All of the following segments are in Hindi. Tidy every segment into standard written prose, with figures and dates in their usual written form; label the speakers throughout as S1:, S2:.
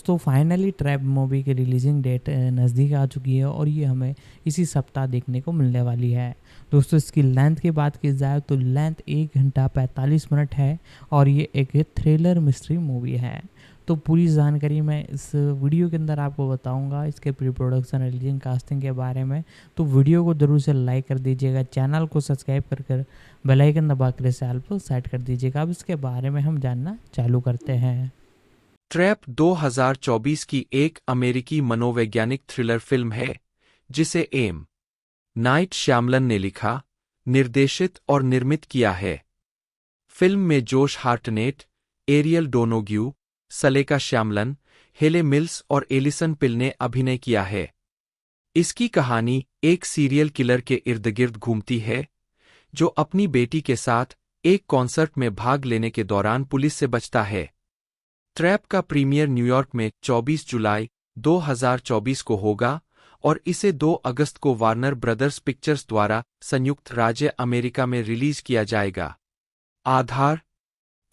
S1: दोस्तों फाइनली ट्रैप मूवी की रिलीजिंग डेट नज़दीक आ चुकी है और ये हमें इसी सप्ताह देखने को मिलने वाली है। दोस्तों इसकी लेंथ की बात की जाए तो लेंथ 1 घंटा 45 मिनट है और ये एक थ्रिलर मिस्ट्री मूवी है। तो पूरी जानकारी मैं इस वीडियो के अंदर आपको बताऊंगा इसके प्री प्रोडक्शन रिलीजिंग कास्टिंग के बारे में। तो वीडियो को ज़रूर से लाइक कर दीजिएगा, चैनल को सब्सक्राइब कर बेल आइकन दबा कर इसे ऑल पर सेट कर दीजिएगा। अब इसके बारे में हम जानना चालू करते हैं।
S2: ट्रैप 2024 की एक अमेरिकी मनोवैज्ञानिक थ्रिलर फिल्म है जिसे एम. नाइट श्यामलन ने लिखा, निर्देशित और निर्मित किया है। फिल्म में जोश हार्टनेट, aerial Donohue, सलेका Shyamalan, Hayley mills और एलिसन पिल ने अभिनय किया है। इसकी कहानी एक सीरियल किलर के इर्द-गिर्द घूमती है जो अपनी बेटी के साथ एक कॉन्सर्ट में भाग लेने के दौरान पुलिस से बचता है। ट्रैप का प्रीमियर न्यूयॉर्क में 24 जुलाई 2024 को होगा और इसे 2 अगस्त को वार्नर ब्रदर्स पिक्चर्स द्वारा संयुक्त राज्य अमेरिका में रिलीज किया जाएगा। आधार: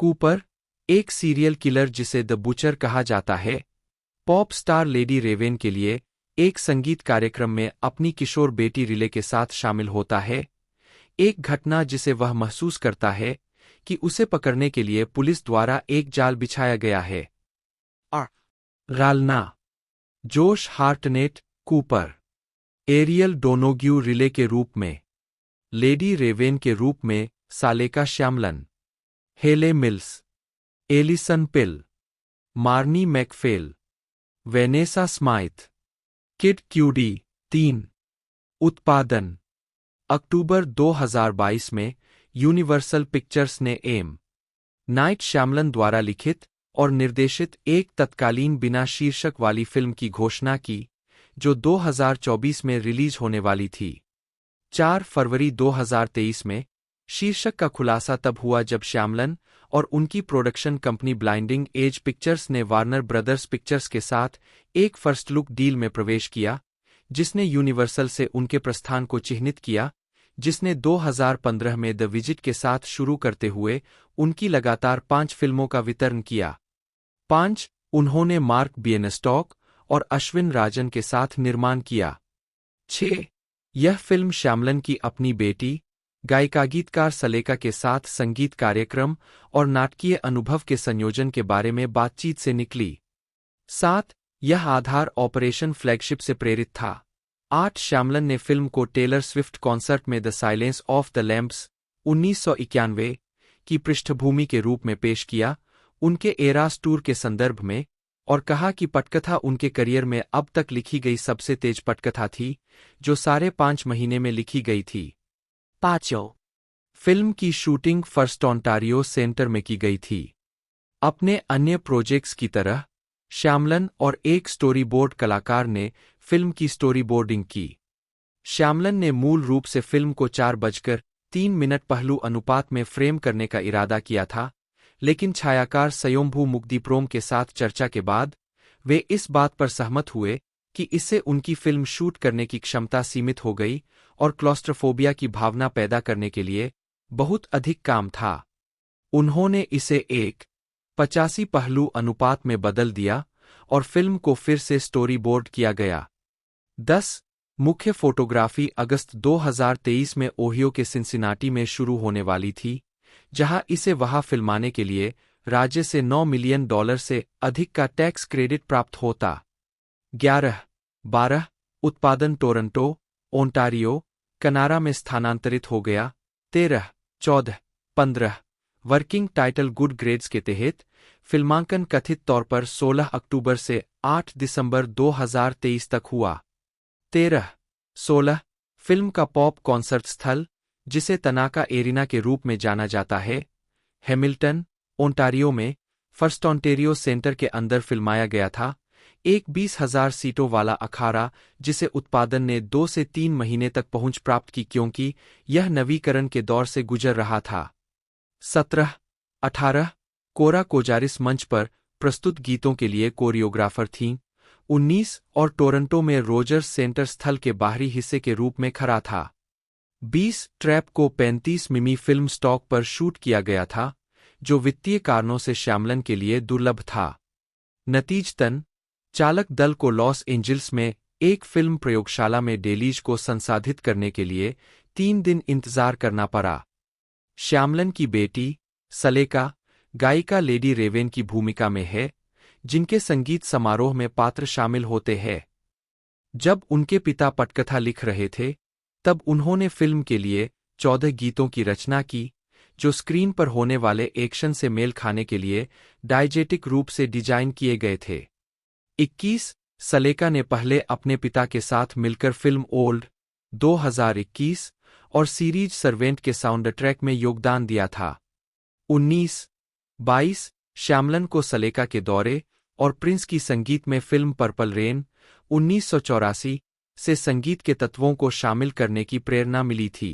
S2: कूपर, एक सीरियल किलर जिसे द बुचर कहा जाता है, पॉप स्टार लेडी रेवेन के लिए एक संगीत कार्यक्रम में अपनी किशोर बेटी रिले के साथ शामिल होता है। एक घटना जिसे वह महसूस करता है कि उसे पकड़ने के लिए पुलिस द्वारा एक जाल बिछाया गया है। रालना: जोश हार्टनेट, कूपर, एरियल डोनोग्यू रिले के रूप में, लेडी रेवेन के रूप में Saleka Shyamalan, Hayley Mills, Alison Pill, Marnie McPhail, Vanessa Smythe, Kid Cudi. 3 उत्पादन: अक्टूबर 2022 में यूनिवर्सल पिक्चर्स ने एम. नाइट श्यामलन द्वारा लिखित और निर्देशित एक तत्कालीन बिना शीर्षक वाली फिल्म की घोषणा की जो 2024 में रिलीज होने वाली थी। 4 फरवरी 2023 में शीर्षक का खुलासा तब हुआ जब श्यामलन और उनकी production company Blinding Edge Pictures ने वार्नर ब्रदर्स पिक्चर्स के साथ एक फर्स्ट लुक डील में प्रवेश किया जिसने यूनिवर्सल से उनके प्रस्थान को चिह्नित किया, जिसने 2015 में द विजिट के साथ शुरू करते हुए उनकी लगातार 5 फिल्मों का वितरण किया। 5 उन्होंने मार्क बियनस्टॉक और अश्विन राजन के साथ निर्माण किया। 6 यह फिल्म श्यामलन की अपनी बेटी, गायिका-गीतकार सलेका के साथ संगीत कार्यक्रम और नाटकीय अनुभव के संयोजन के बारे में बातचीत से निकली। 7 यह आधार ऑपरेशन फ्लैगशिप से प्रेरित था। 8 श्यामलन ने फिल्म को टेलर स्विफ्ट कॉन्सर्ट में the silence of the lamps 1991 की पृष्ठभूमि के रूप में पेश किया, उनके एरास टूर के संदर्भ में, और कहा कि पटकथा उनके करियर में अब तक लिखी गई सबसे तेज पटकथा थी जो साढ़े 5 महीने में लिखी गई थी। 5 फिल्म की शूटिंग फर्स्ट ओंटारियो सेंटर में की गई थी। अपने अन्य प्रोजेक्ट्स की तरह श्यामलन और एक स्टोरीबोर्ड कलाकार ने फिल्म की स्टोरीबोर्डिंग की। श्यामलन ने मूल रूप से फिल्म को 4:03 पहलू अनुपात में फ्रेम करने का इरादा किया था, लेकिन छायाकार स्वयंभू मुगदीप्रोम के साथ चर्चा के बाद वे इस बात पर सहमत हुए कि इससे उनकी फिल्म शूट करने की क्षमता सीमित हो गई और क्लॉस्ट्रोफोबिया की भावना पैदा करने के लिए बहुत अधिक काम था। उन्होंने इसे 1:85 पहलू अनुपात में बदल दिया और फिल्म को फिर से स्टोरीबोर्ड किया गया। 10 मुख्य फोटोग्राफी अगस्त 2023 में ओहियो के सिंसिनाटी में शुरू होने वाली थी, जहां इसे वहां फिल्माने के लिए राज्य से $9 मिलियन से अधिक का टैक्स क्रेडिट प्राप्त होता। 11-12 उत्पादन टोरंटो, ओंटारियो, कनाडा में स्थानांतरित हो गया। 13-14-15 वर्किंग टाइटल गुड ग्रेड्स के तहत फिल्मांकन कथित तौर पर 16 अक्टूबर से 8 दिसंबर 2023 तक हुआ। 13-16 फिल्म का पॉप कॉन्सर्ट स्थल, जिसे तनाका एरिना के रूप में जाना जाता है, हैमिल्टन, ओंटारियो में फर्स्ट ओंटारियो सेंटर के अंदर फिल्माया गया था। एक 20,000 सीटों वाला अखाड़ा जिसे उत्पादन ने 2 से 3 महीने तक पहुंच प्राप्त की क्योंकि यह नवीकरण के दौर से गुजर रहा था। 17-18 कोरा कोजारिस मंच पर प्रस्तुत गीतों के लिए कोरियोग्राफर थीं। 19 और टोरंटो में रोजर्स सेंटर स्थल के बाहरी हिस्से के रूप में खड़ा था। 20 ट्रैप को 35 मिमी फिल्म स्टॉक पर शूट किया गया था, जो वित्तीय कारणों से श्यामलन के लिए दुर्लभ था। नतीजतन चालक दल को लॉस एंजिल्स में एक फिल्म प्रयोगशाला में डेलीज को संसाधित करने के लिए 3 दिन इंतजार करना पड़ा। श्यामलन की बेटी सलेका गायिका लेडी रेवेन की भूमिका में है, जिनके संगीत समारोह में पात्र शामिल होते हैं। जब उनके पिता पटकथा लिख रहे थे, तब उन्होंने फिल्म के लिए 14 गीतों की रचना की, जो स्क्रीन पर होने वाले एक्शन से मेल खाने के लिए डायजेटिक रूप से डिजाइन किए गए थे। 21 सलेका ने पहले अपने पिता के साथ मिलकर फिल्म ओल्ड 2021 और सीरीज सर्वेंट के साउंड ट्रैक में योगदान दिया था। 19-22 श्यामलन को सलेका के दौरे और प्रिंस की संगीत में फिल्म पर्पल रेन 1984 से संगीत के तत्वों को शामिल करने की प्रेरणा मिली थी।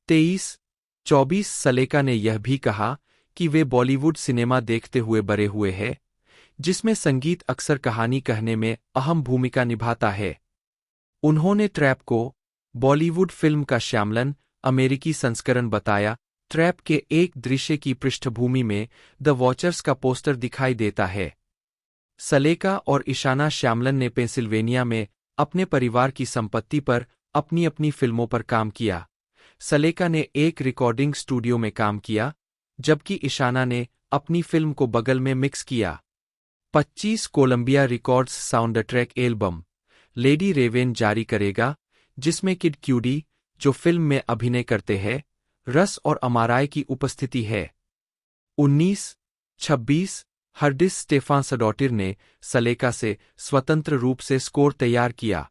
S2: 23-24 सलेका ने यह भी कहा कि वे बॉलीवुड सिनेमा देखते हुए बड़े हुए हैं, जिसमें संगीत अक्सर कहानी कहने में अहम भूमिका निभाता है। उन्होंने ट्रैप को बॉलीवुड फिल्म का श्यामलन अमेरिकी संस्करण बताया। ट्रैप के एक दृश्य की पृष्ठभूमि में द वॉचर्स का पोस्टर दिखाई देता है। सलेका और ईशाना श्यामलन ने पेंसिल्वेनिया में अपने परिवार की संपत्ति पर अपनी अपनी फिल्मों पर काम किया। सलेका ने एक रिकॉर्डिंग स्टूडियो में काम किया, जबकि ईशाना ने अपनी फिल्म को बगल में मिक्स किया। 25 Columbia Records soundtrack album Lady Raven जारी करेगा, जिसमें किड क्यूडी, जो फिल्म में अभिनय करते हैं, रस और अमाराय की उपस्थिति है। 19-26 हर्डिस स्टेफानसडॉटिर ने सलेका से स्वतंत्र रूप से स्कोर तैयार किया।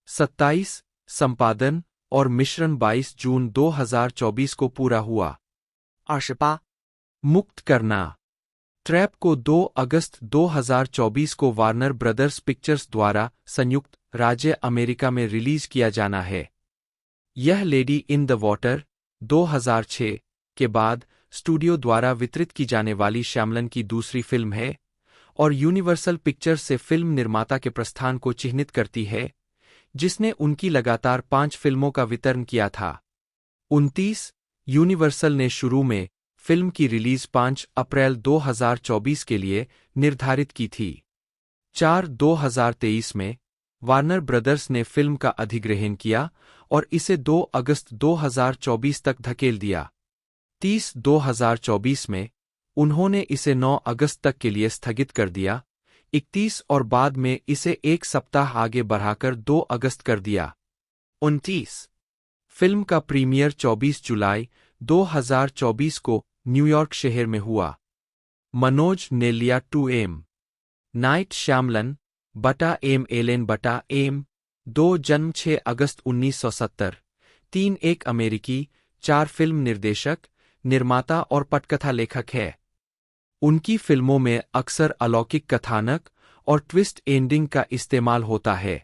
S2: 27 संपादन और मिश्रण 22 जून 2024 को पूरा हुआ।
S3: 28.
S2: मुक्त करना ट्रैप को 2 अगस्त 2024 को वार्नर ब्रदर्स पिक्चर्स द्वारा संयुक्त राज्य अमेरिका में रिलीज किया जाना है। यह लेडी इन द वॉटर 2006 के बाद स्टूडियो द्वारा वितरित की जाने वाली श्यामलन की दूसरी फिल्म है और यूनिवर्सल पिक्चर्स से फिल्म निर्माता के प्रस्थान को चिह्नित करती है, जिसने उनकी लगातार 5 फिल्मों का वितरण किया था। 29 यूनिवर्सल ने शुरू में फिल्म की रिलीज 5 अप्रैल 2024 के लिए निर्धारित की थी। 2023 में वार्नर ब्रदर्स ने फिल्म का अधिग्रहण किया और इसे 2 अगस्त 2024 तक धकेल दिया। 2024 में उन्होंने इसे 9 अगस्त तक के लिए स्थगित कर दिया। 31 और बाद में इसे 1 सप्ताह आगे बढ़ाकर 2 अगस्त कर दिया।
S3: 29.
S2: फिल्म का प्रीमियर 24 जुलाई 2024 को न्यूयॉर्क शहर में हुआ। मनोज ने लिया 2M नाइट श्यामलन बटा एम एलेन बटा एम 2 जन्म 6 अगस्त 1970 3 एक अमेरिकी 4 फिल्म निर्देशक, निर्माता और पटकथा लेखक है। उनकी फिल्मों में अक्सर अलौकिक कथानक और ट्विस्ट एंडिंग का इस्तेमाल होता है।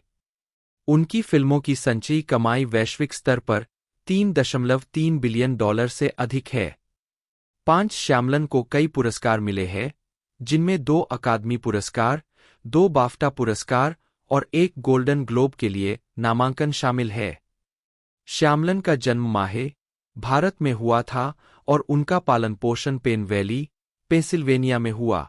S2: उनकी फिल्मों की संचयी कमाई वैश्विक स्तर पर $3.3 बिलियन से अधिक है। 5 श्यामलन को कई पुरस्कार मिले हैं, जिनमें 2 अकादमी पुरस्कार, 2 बाफ्टा पुरस्कार और 1 गोल्डन ग्लोब के लिए नामांकन शामिल है। श्यामलन का जन्म माहे भारत में हुआ था और उनका पालन पोषण पेन वैली, पेंसिल्वेनिया में हुआ।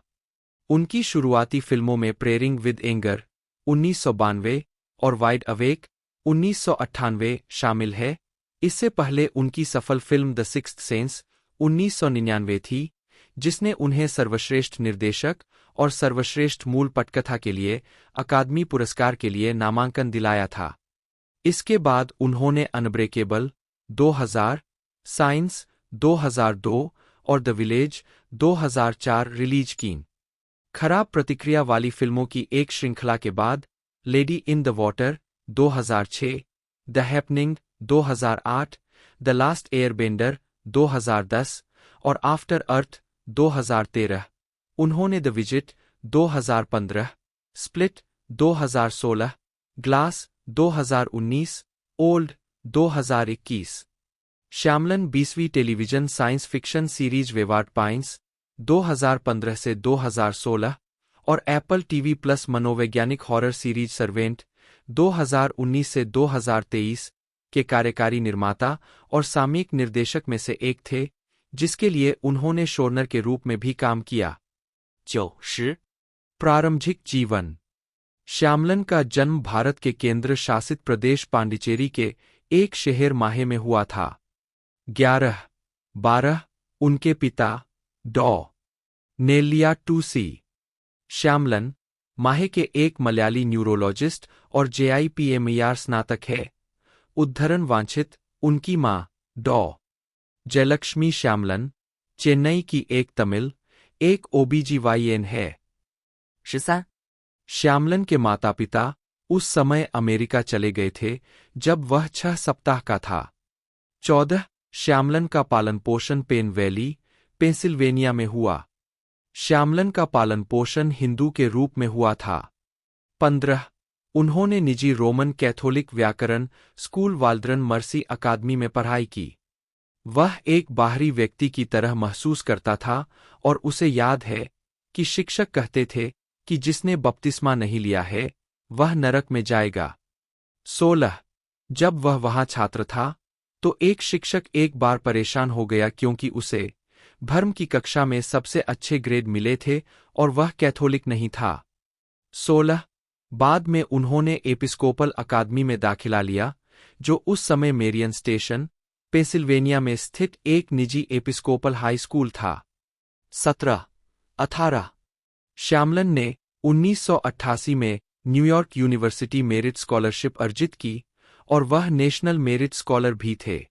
S2: उनकी शुरुआती फिल्मों में प्रेयरिंग विद एंगर 1992 और वाइड अवेक 1998 शामिल है। इससे पहले उनकी सफल फिल्म द सिक्स्थ सेंस 1999 थी, जिसने उन्हें सर्वश्रेष्ठ निर्देशक और सर्वश्रेष्ठ मूल पटकथा के लिए अकादमी पुरस्कार के लिए नामांकन दिलाया था। इसके बाद उन्होंने अनब्रेकेबल 2000, साइंस 2002 और द विलेज 2004 रिलीज की। खराब प्रतिक्रिया वाली फिल्मों की एक श्रृंखला के बाद lady in the water 2006, the happening 2008, the last airbender 2010 और आफ्टर अर्थ 2013, उन्होंने the visit 2015, split 2016, glass 2019, old 2021। Shyamalan 20वीं television science fiction series Wayward Pines 2015 से 2016 और एप्पल टीवी प्लस मनोवैज्ञानिक हॉरर सीरीज सर्वेंट 2019 से 2023 के कार्यकारी निर्माता और सामयिक निर्देशक में से एक थे, जिसके लिए उन्होंने शोरनर के रूप में भी काम किया।
S3: 90.
S2: प्रारंभिक जीवन श्यामलन का जन्म भारत के केंद्र शासित प्रदेश पांडिचेरी के एक शहर माहे में हुआ था। 11-12 उनके पिता डॉ. नेल्लिया टूसी श्यामलन माहे के एक मलयाली न्यूरोलॉजिस्ट और JIPMER स्नातक है। उद्धरण वांछित उनकी मां डॉ. जयलक्ष्मी श्यामलन चेन्नई की एक तमिल एक OBGYN है।
S3: 13、श्यामलन
S2: के माता पिता उस समय अमेरिका चले गए थे जब वह 6 सप्ताह का था। 14 श्यामलन का पालन पोषण पेन वैली, पेंसिल्वेनिया में हुआ। श्यामलन का पालन पोषण हिंदू के रूप में हुआ था। 15 उन्होंने निजी रोमन कैथोलिक व्याकरण स्कूल वाल्ड्रन मर्सी अकादमी में पढ़ाई की। वह एक बाहरी व्यक्ति की तरह महसूस करता था और उसे याद है कि शिक्षक कहते थे कि जिसने बपतिस्मा नहीं लिया है वह नरक में जाएगा। 16 जब वह वहां छात्र था तो एक शिक्षक एक बार परेशान हो गया क्योंकि उसे भर्म की कक्षा में सबसे अच्छे ग्रेड मिले थे और वह कैथोलिक नहीं था। 16 बाद में उन्होंने एपिस्कोपल अकादमी में दाखिला लिया जो उस समय मेरियन स्टेशन, पेंसिल्वेनिया में स्थित एक निजी एपिस्कोपल हाई स्कूल था। 17-18 श्यामलन ने 1988 में न्यूयॉर्क यूनिवर्सिटी मेरिट स्कॉलरशिप अर्जित की और वह नेशनल मेरिट स्कॉलर भी थे।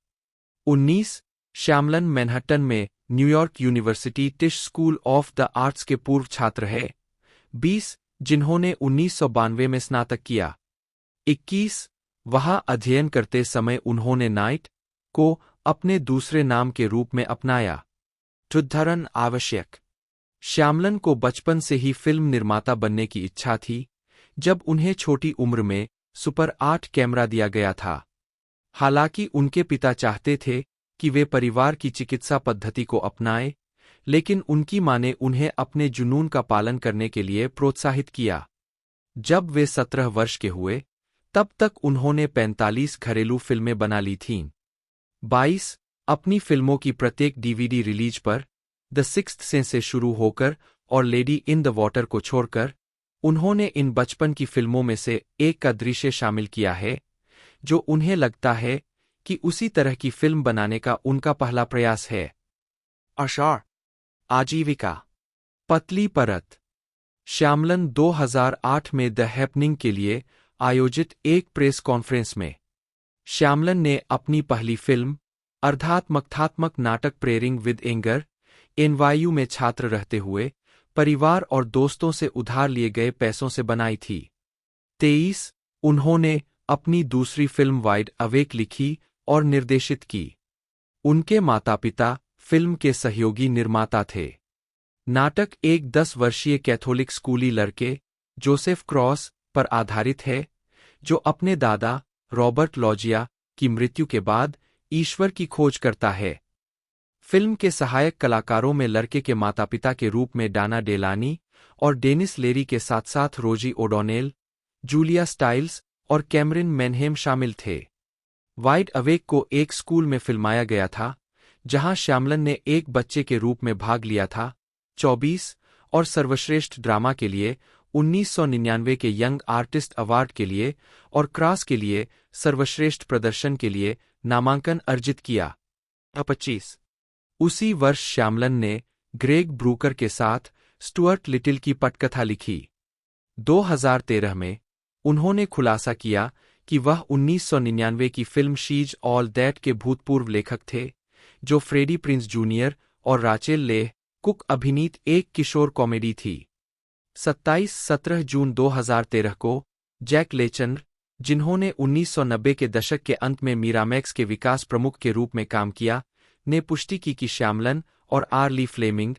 S2: 19 श्यामलन मैनहट्टन में New York university टिश school of the arts के पूर्व छात्र है। 20 जिन्होंने 1992 में स्नातक किया। 21 वहां अध्ययन करते समय उन्होंने नाइट को अपने दूसरे नाम के रूप में अपनाया। उद्धरण आवश्यक श्यामलन को बचपन से ही फिल्म निर्माता बनने की इच्छा थी। जब उन्हें छोटी उम्र में सुपर 8 कैमरा दिया गया था। हालांकि उनके पिता चाहते थे कि वे परिवार की चिकित्सा पद्धति को अपनाएं, लेकिन उनकी मां ने उन्हें अपने जुनून का पालन करने के लिए प्रोत्साहित किया। जब वे 17 वर्ष के हुए तब तक उन्होंने 45 घरेलू फिल्में बना ली थीं। 22 अपनी फिल्मों की प्रत्येक DVD रिलीज पर द सिक्स्थ सेंस से शुरू होकर और लेडी इन द वाटर को छोड़कर उन्होंने इन बचपन की फिल्मों में से एक का दृश्य शामिल किया है जो उन्हें लगता है कि उसी तरह की फिल्म बनाने का उनका पहला प्रयास है।
S3: 22 आजीविका
S2: पतली परत श्यामलन 2008 में द हैपनिंग के लिए आयोजित एक प्रेस कॉन्फ्रेंस में श्यामलन ने अपनी पहली फिल्म अर्धात्मकथात्मक नाटक प्रेयरिंग विद एंगर NYU में छात्र रहते हुए परिवार और दोस्तों से उधार लिए गए पैसों से बनाई थी। 23 उन्होंने अपनी दूसरी फिल्म वाइड अवेक लिखी और निर्देशित की। उनके माता पिता फिल्म के सहयोगी निर्माता थे। नाटक एक 10 वर्षीय कैथोलिक स्कूली लड़के जोसेफ क्रॉस पर आधारित है जो अपने दादा रॉबर्ट लॉजिया की मृत्यु के बाद ईश्वर की खोज करता है। फिल्म के सहायक कलाकारों में लड़के के माता पिता के रूप में डाना डेलानी और डेनिस लेरी के साथ साथ रोजी ओडोनेल, जूलिया स्टाइल्स और कैमरिन मैनहेम शामिल थे। वाइड अवेक को एक स्कूल में फिल्माया गया था जहां श्यामलन ने एक बच्चे के रूप में भाग लिया था। 24 और सर्वश्रेष्ठ ड्रामा के लिए 1999 के यंग आर्टिस्ट अवार्ड के लिए और क्रॉस के लिए सर्वश्रेष्ठ प्रदर्शन के लिए नामांकन अर्जित किया।
S3: 25
S2: उसी वर्ष श्यामलन ने ग्रेग ब्रूकर के साथ स्टुअर्ट लिटिल की पटकथा लिखी। 2013 में उन्होंने खुलासा किया कि वह 1999 की फिल्म शीज ऑल दैट के भूतपूर्व लेखक थे जो फ्रेडी प्रिंस जूनियर और राचेल लेह कुक अभिनीत एक किशोर कॉमेडी थी। 27-17 जून 2013 को जैक लेचनर, जिन्होंने 1990 के दशक के अंत में मीरामैक्स के विकास प्रमुख के रूप में काम किया, ने पुष्टि की कि श्यामलन और आर ली फ्लेमिंग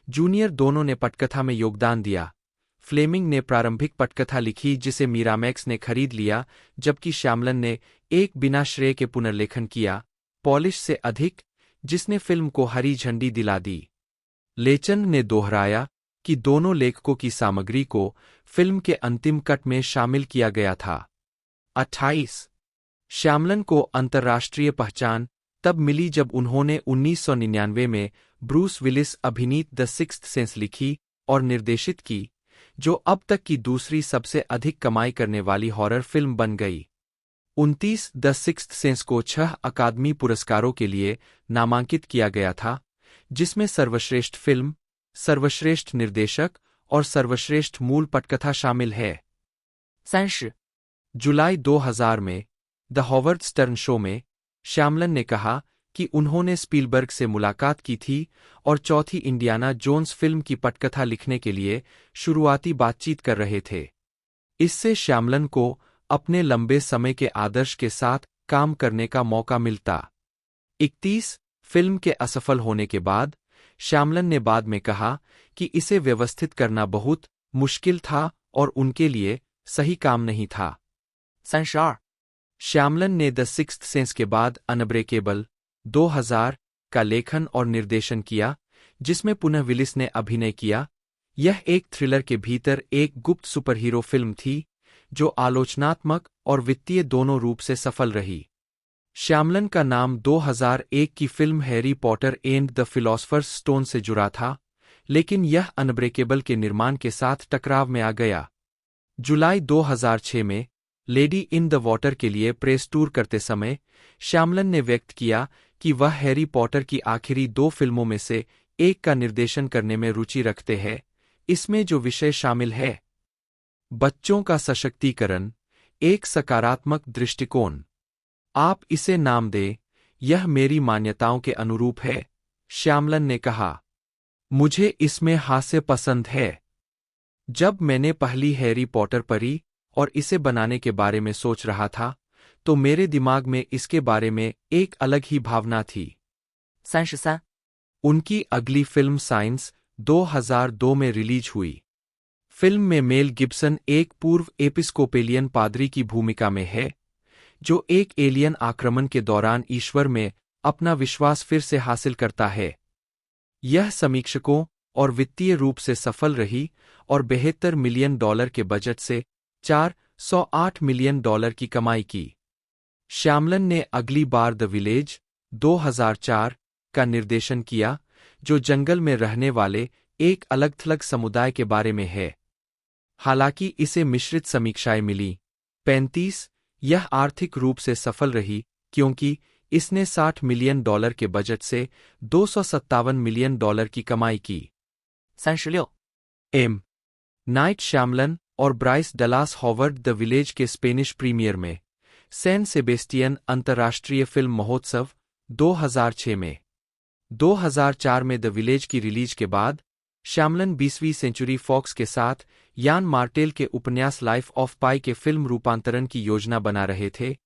S2: जूनियर दोनों ने पटकथा में योगदान दिया। फ्लेमिंग ने प्रारंभिक पटकथा लिखी जिसे मीरामैक्स ने खरीद लिया, जबकि श्यामलन ने एक बिना श्रेय के पुनर्लेखन किया, पॉलिश से अधिक, जिसने फिल्म को हरी झंडी दिला दी। लेचन ने दोहराया कि दोनों लेखकों की सामग्री को फिल्म के अंतिम कट में शामिल किया गया था। 28 श्यामलन को अंतर्राष्ट्रीय पहचान तब मिली जब उन्होंने 1999 में ब्रूस विलिस अभिनीत द सिक्स्थ सेंस लिखी और निर्देशित की, जो अब तक की दूसरी सबसे अधिक कमाई करने वाली हॉरर फिल्म बन गई। 29 द सिक्स्थ सेंस को 6 अकादमी पुरस्कारों के लिए नामांकित किया गया था, जिसमें सर्वश्रेष्ठ फिल्म, सर्वश्रेष्ठ निर्देशक और सर्वश्रेष्ठ मूल पटकथा शामिल है।
S3: 30.
S2: जुलाई 2000 में द हॉवर्ड स्टर्न शो में श्यामलन ने कहा कि उन्होंने स्पीलबर्ग से मुलाकात की थी और चौथी इंडियाना जोन्स फिल्म की पटकथा लिखने के लिए शुरुआती बातचीत कर रहे थे। इससे श्यामलन को अपने लंबे समय के आदर्श के साथ काम करने का मौका मिलता। 31 फिल्म के असफल होने के बाद श्यामलन ने बाद में कहा कि इसे व्यवस्थित करना बहुत मुश्किल था और उनके लिए सही काम नहीं था।
S3: 32.
S2: श्यामलन ने द सिक्स्थ सेंस के बाद अनब्रेकेबल 2000 का लेखन और निर्देशन किया, जिसमें पुनः विलिस ने अभिनय किया। यह एक थ्रिलर के भीतर एक गुप्त सुपरहीरो फिल्म थी, जो आलोचनात्मक और वित्तीय दोनों रूप से सफल रही। श्यामलन का नाम 2001 की film Harry Potter and the philosophers stone से जुड़ा था, लेकिन यह अनब्रेकेबल के निर्माण के साथ टकराव में आ गया। जुलाई 2006 में लेडी इन द वाटर के लिए प्रेस टूर करते समय श्यामलन ने व्यक्त किया कि वह हैरी पॉटर की आखिरी 2 फिल्मों में से एक का निर्देशन करने में रुचि रखते हैं, इसमें जो विषय शामिल है बच्चों का सशक्तिकरण, एक सकारात्मक दृष्टिकोण। आप इसे नाम दें, यह मेरी मान्यताओं के अनुरूप है, श्यामलन ने कहा। मुझे इसमें हास्य पसंद है। जब मैंने पहली हैरी पॉटर पढ़ी और इसे बनाने के बारे में सोच रहा था, तो मेरे दिमाग में इसके बारे में एक अलग ही भावना थी।
S3: 33.
S2: उनकी अगली फिल्म साइंस 2002 में रिलीज हुई। फिल्म में मेल गिब्सन एक पूर्व एपिस्कोपेलियन पादरी की भूमिका में है, जो एक एलियन आक्रमण के दौरान ईश्वर में अपना विश्वास फिर से हासिल करता है। यह समीक्षकों और वित्तीय रूप से सफल रही और $72 मिलियन के बजट से $408 मिलियन की कमाई की। श्यामलन ने अगली बार द विलेज 2004 का निर्देशन किया, जो जंगल में रहने वाले एक अलग-थलग समुदाय के बारे में है। हालांकि इसे मिश्रित समीक्षाएं मिली। 35 यह आर्थिक रूप से सफल रही क्योंकि इसने $60 मिलियन के बजट से $257 मिलियन की कमाई की।
S3: 36.
S2: एम. नाइट श्यामलन और Bryce Dallas Howard the village के स्पेनिश प्रीमियर में सैन सेबेस्टियन अंतर्राष्ट्रीय फिल्म महोत्सव 2006 में 2004 में द विलेज की रिलीज के बाद श्यामलन 20वीं सेंचुरी फॉक्स के साथ यान मार्टेल के उपन्यास लाइफ ऑफ पाई के फिल्म रूपांतरण की योजना बना रहे थे,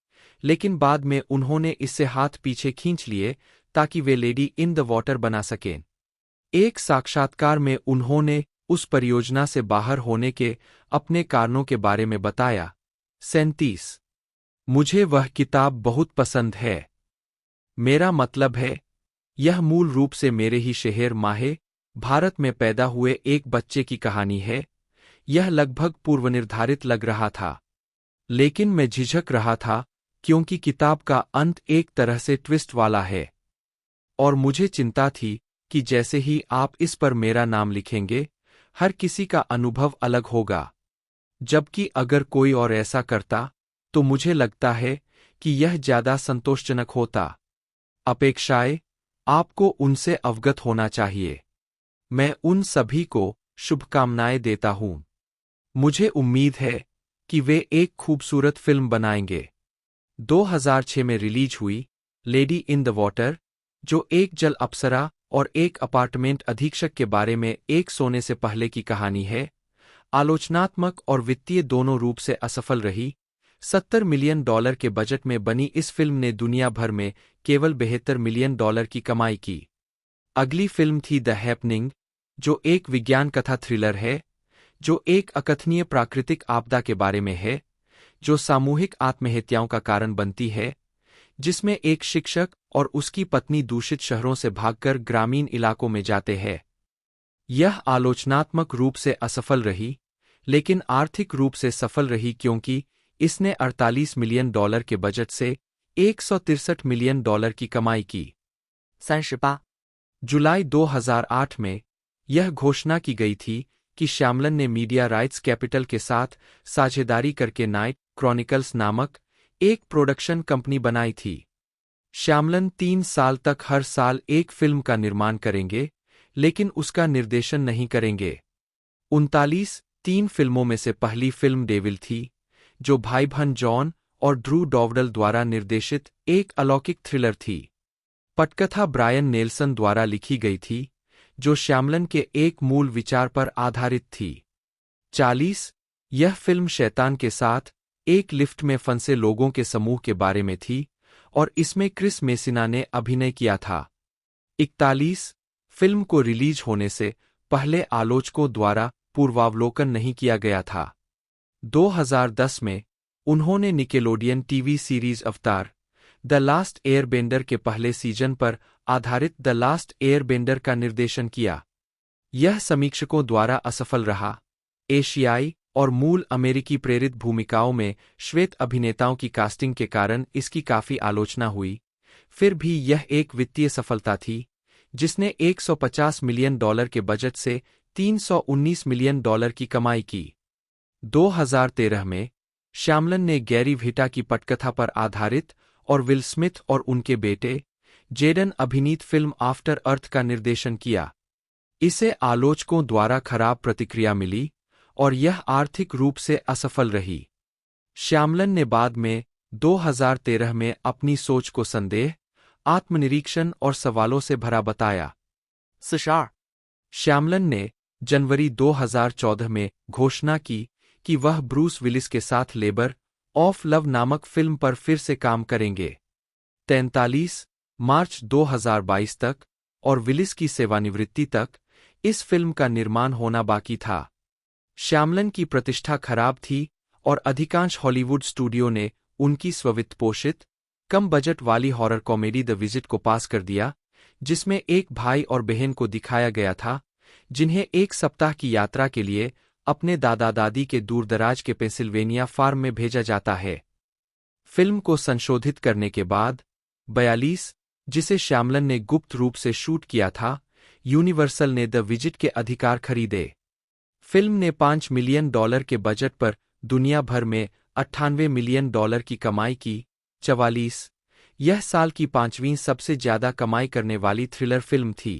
S2: लेकिन बाद में उन्होंने इससे हाथ पीछे खींच लिए ताकि वे लेडी इन द वाटर बना सकें। एक साक्षात्कार में उन्होंने उस परियोजना से बाहर होने के अपने कारणों के बारे में बताया। 37 मुझे वह किताब बहुत पसंद है। मेरा मतलब है, यह मूल रूप से मेरे ही शहर माहे, भारत में पैदा हुए एक बच्चे की कहानी है। यह लगभग पूर्वनिर्धारित लग रहा था, लेकिन मैं झिझक रहा था क्योंकि किताब का अंत एक तरह से ट्विस्ट वाला है, और मुझे चिंता थी कि जैसे ही आप इस पर मेरा नाम लिखेंगे, हर किसी का अनुभव अलग होगा। जबकि अगर कोई और ऐसा करता, तो मुझे लगता है कि यह ज्यादा संतोषजनक होता। अपेक्षाएं, आपको उनसे अवगत होना चाहिए। मैं उन सभी को शुभकामनाएं देता हूं। मुझे उम्मीद है कि वे एक खूबसूरत फिल्म बनाएंगे। 2006 में रिलीज हुई लेडी इन द वाटर, जो एक जल अप्सरा और एक अपार्टमेंट अधीक्षक के बारे में एक सोने से पहले की कहानी है, आलोचनात्मक और वित्तीय दोनों रूप से असफल रही। $70 मिलियन के बजट में बनी इस फिल्म ने दुनिया भर में केवल $72 मिलियन की कमाई की। अगली फिल्म थी द हैपनिंग, जो एक विज्ञान कथा थ्रिलर है, जो एक अकथनीय प्राकृतिक आपदा के बारे में है, जो सामूहिक आत्महत्याओं का कारण बनती है, जिसमें एक शिक्षक और उसकी पत्नी दूषित शहरों से भागकर ग्रामीण इलाकों में जाते हैं। यह आलोचनात्मक रूप से असफल रही, लेकिन आर्थिक रूप से सफल रही क्योंकि इसने $48 मिलियन के बजट से $163 मिलियन की कमाई की।
S3: 38.
S2: जुलाई 2008 में यह घोषणा की गई थी कि श्यामलन ने मीडिया राइट्स कैपिटल के साथ साझेदारी करके नाइट क्रॉनिकल्स नामक एक प्रोडक्शन कंपनी बनाई थी। श्यामलन 3 साल तक हर साल एक फिल्म का निर्माण करेंगे, लेकिन उसका निर्देशन नहीं करेंगे। 3 फिल्मों में से पहली फिल्म डेविल थी, जो भाई बहन जॉन और ड्रू डॉवडल द्वारा निर्देशित एक अलौकिक थ्रिलर थी। पटकथा ब्रायन नेल्सन द्वारा लिखी गई थी, जो श्यामलन के एक मूल विचार पर आधारित थी। 40 यह फिल्म शैतान के साथ एक लिफ्ट में फंसे लोगों के समूह के बारे में थी और इसमें क्रिस मेसिना ने अभिनय किया था। 41 फिल्म को रिलीज होने से पहले आलोचकों द्वारा पूर्वावलोकन नहीं किया गया था। 2010 में उन्होंने निकेलोडियन टीवी सीरीज अवतार द लास्ट एयरबेंडर के पहले सीजन पर आधारित द लास्ट एयरबेंडर का निर्देशन किया। यह समीक्षकों द्वारा असफल रहा। एशियाई और मूल अमेरिकी प्रेरित भूमिकाओं में श्वेत अभिनेताओं की कास्टिंग के कारण इसकी काफी आलोचना हुई। फिर भी यह एक वित्तीय सफलता थी, जिसने $150 मिलियन के बजट से $319 मिलियन की कमाई की। 2013 में श्यामलन ने गैरी व्हिटा की पटकथा पर आधारित और विल स्मिथ और उनके बेटे जेडन अभिनीत फिल्म आफ्टर अर्थ का निर्देशन किया। इसे आलोचकों द्वारा खराब प्रतिक्रिया मिली और यह आर्थिक रूप से असफल रही। श्यामलन ने बाद में 2013 में अपनी सोच को संदेह, आत्मनिरीक्षण और सवालों से भरा बताया।
S3: 42
S2: श्यामलन ने जनवरी 2014 में घोषणा की कि वह ब्रूस विलिस के साथ लेबर ऑफ लव नामक फिल्म पर फिर से काम करेंगे। 43 मार्च 2022 तक और विलिस की सेवानिवृत्ति तक इस फिल्म का निर्माण होना बाकी था। श्यामलन की प्रतिष्ठा खराब थी और अधिकांश हॉलीवुड स्टूडियो ने उनकी स्ववित्तपोषित, कम बजट वाली हॉरर कॉमेडी द विजिट को पास कर दिया, जिसमें एक भाई और बहन को दिखाया गया था, जिन्हें एक सप्ताह की यात्रा के लिए अपने दादा दादी के दूरदराज के पेंसिल्वेनिया फार्म में भेजा जाता है। फिल्म को संशोधित करने के बाद 42, जिसे श्यामलन ने गुप्त रूप से शूट किया था, यूनिवर्सल ने द विजिट के अधिकार खरीदे। फिल्म ने $5 मिलियन के बजट पर दुनिया भर में $98 मिलियन की कमाई की। 44 यह साल की 5वीं सबसे ज्यादा कमाई करने वाली थ्रिलर फिल्म थी।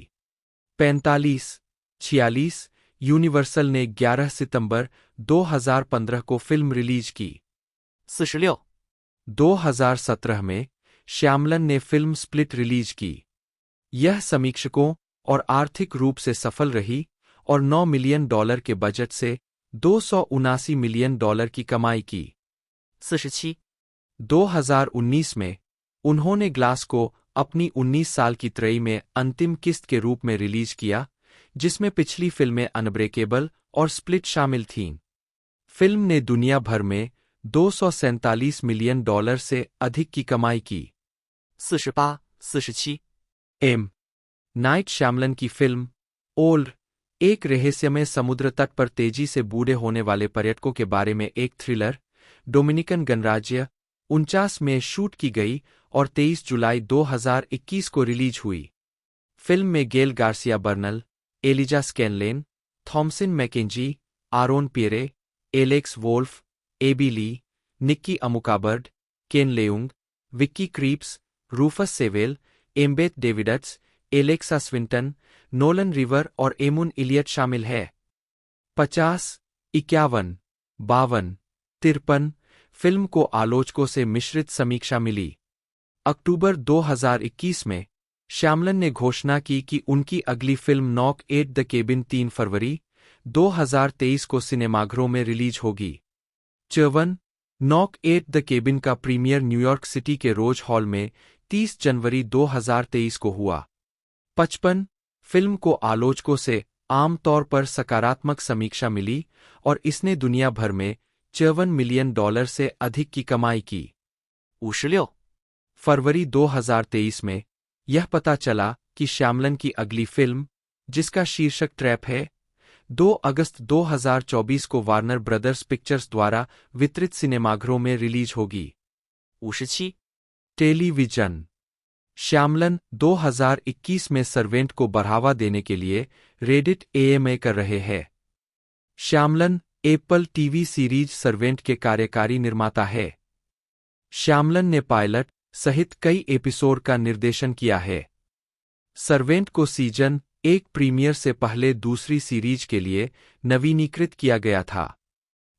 S2: 46 यूनिवर्सल ने 11 सितंबर 2015 को फिल्म रिलीज की।
S3: 46
S2: 2017 में श्यामलन ने फिल्म स्प्लिट रिलीज की। यह समीक्षकों और आर्थिक रूप से सफल रही और $9 मिलियन के बजट से $279 मिलियन की कमाई की।
S3: 47
S2: 2019 में उन्होंने ग्लास को अपनी 19 साल की त्रयी में अंतिम किस्त के रूप में रिलीज किया, जिसमें पिछली फिल्में अनब्रेकेबल और स्प्लिट शामिल थीं। फिल्म ने दुनिया भर में $247 मिलियन से अधिक की कमाई की।
S3: 48 47
S2: एम नाइट श्यामलन की फिल्म ओल्ड एक रहस्यमय समुद्र तट पर तेजी से बूढ़े होने वाले पर्यटकों के बारे में एक थ्रिलर, डोमिनिकन गणराज्य 49 में शूट की गई और 23 जुलाई 2021 को रिलीज हुई। फिल्म में Gael Garcia Bernal, Eliza Scanlen, Thomasin McKenzie, Aaron Pierre, Alex Wolff, Abbey Lee, Nikki Amuka Bird, Ken Leung, Vicky Krieps, Rufus Sewell, Embeth Davidtz, Alexa Swinton, Nolan River और एमुन इलियट शामिल है। 50, 51, 52, 53 फिल्म को आलोचकों से मिश्रित समीक्षा मिली। अक्टूबर 2021 में श्यामलन ने घोषणा की कि उनकी अगली film knock at the cabin 3 फरवरी 2023 को सिनेमाघरों में रिलीज होगी। 54 नॉक एट द केबिन का प्रीमियर न्यूयॉर्क सिटी के रोज हॉल में 30 जनवरी 2023 को हुआ। 55 फिल्म को आलोचकों से आमतौर पर सकारात्मक समीक्षा मिली और इसने दुनिया भर में $54 मिलियन से अधिक की कमाई की।
S3: 56
S2: फरवरी 2023 में यह पता चला कि श्यामलन की अगली फिल्म, जिसका शीर्षक ट्रैप है, 2 अगस्त 2024 को वार्नर ब्रदर्स पिक्चर्स द्वारा वितरित सिनेमाघरों में रिलीज होगी।
S3: 57
S2: टेलीविजन श्यामलन 2021 में सर्वेंट को बढ़ावा देने के लिए रेडिट AMA कर रहे हैं। Shyamalan Apple TV series servant के कार्यकारी निर्माता है। श्यामलन ने पायलट सहित कई एपिसोड का निर्देशन किया है। सर्वेंट को सीजन 1 प्रीमियर से पहले दूसरी सीरीज के लिए नवीनीकृत किया गया था।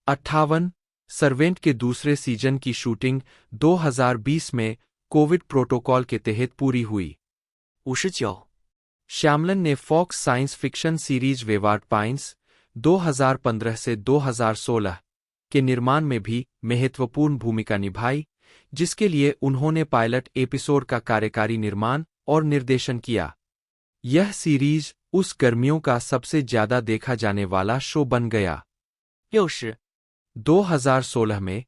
S2: 58 सर्वेंट के दूसरे सीजन की शूटिंग 2020 में कोविड प्रोटोकॉल के तहत पूरी हुई।
S3: 59
S2: श्यामलन ने Fox science fiction series Wayward Pines 2015 से 2016 के निर्माण में भी महत्वपूर्ण भूमिका निभाई, जिसके लिए उन्होंने पायलट एपिसोड का कार्यकारी निर्माण और निर्देशन किया। यह सीरीज उस गर्मियों का सबसे ज्यादा देखा जाने वाला शो बन गया।
S3: 60
S2: 2016 में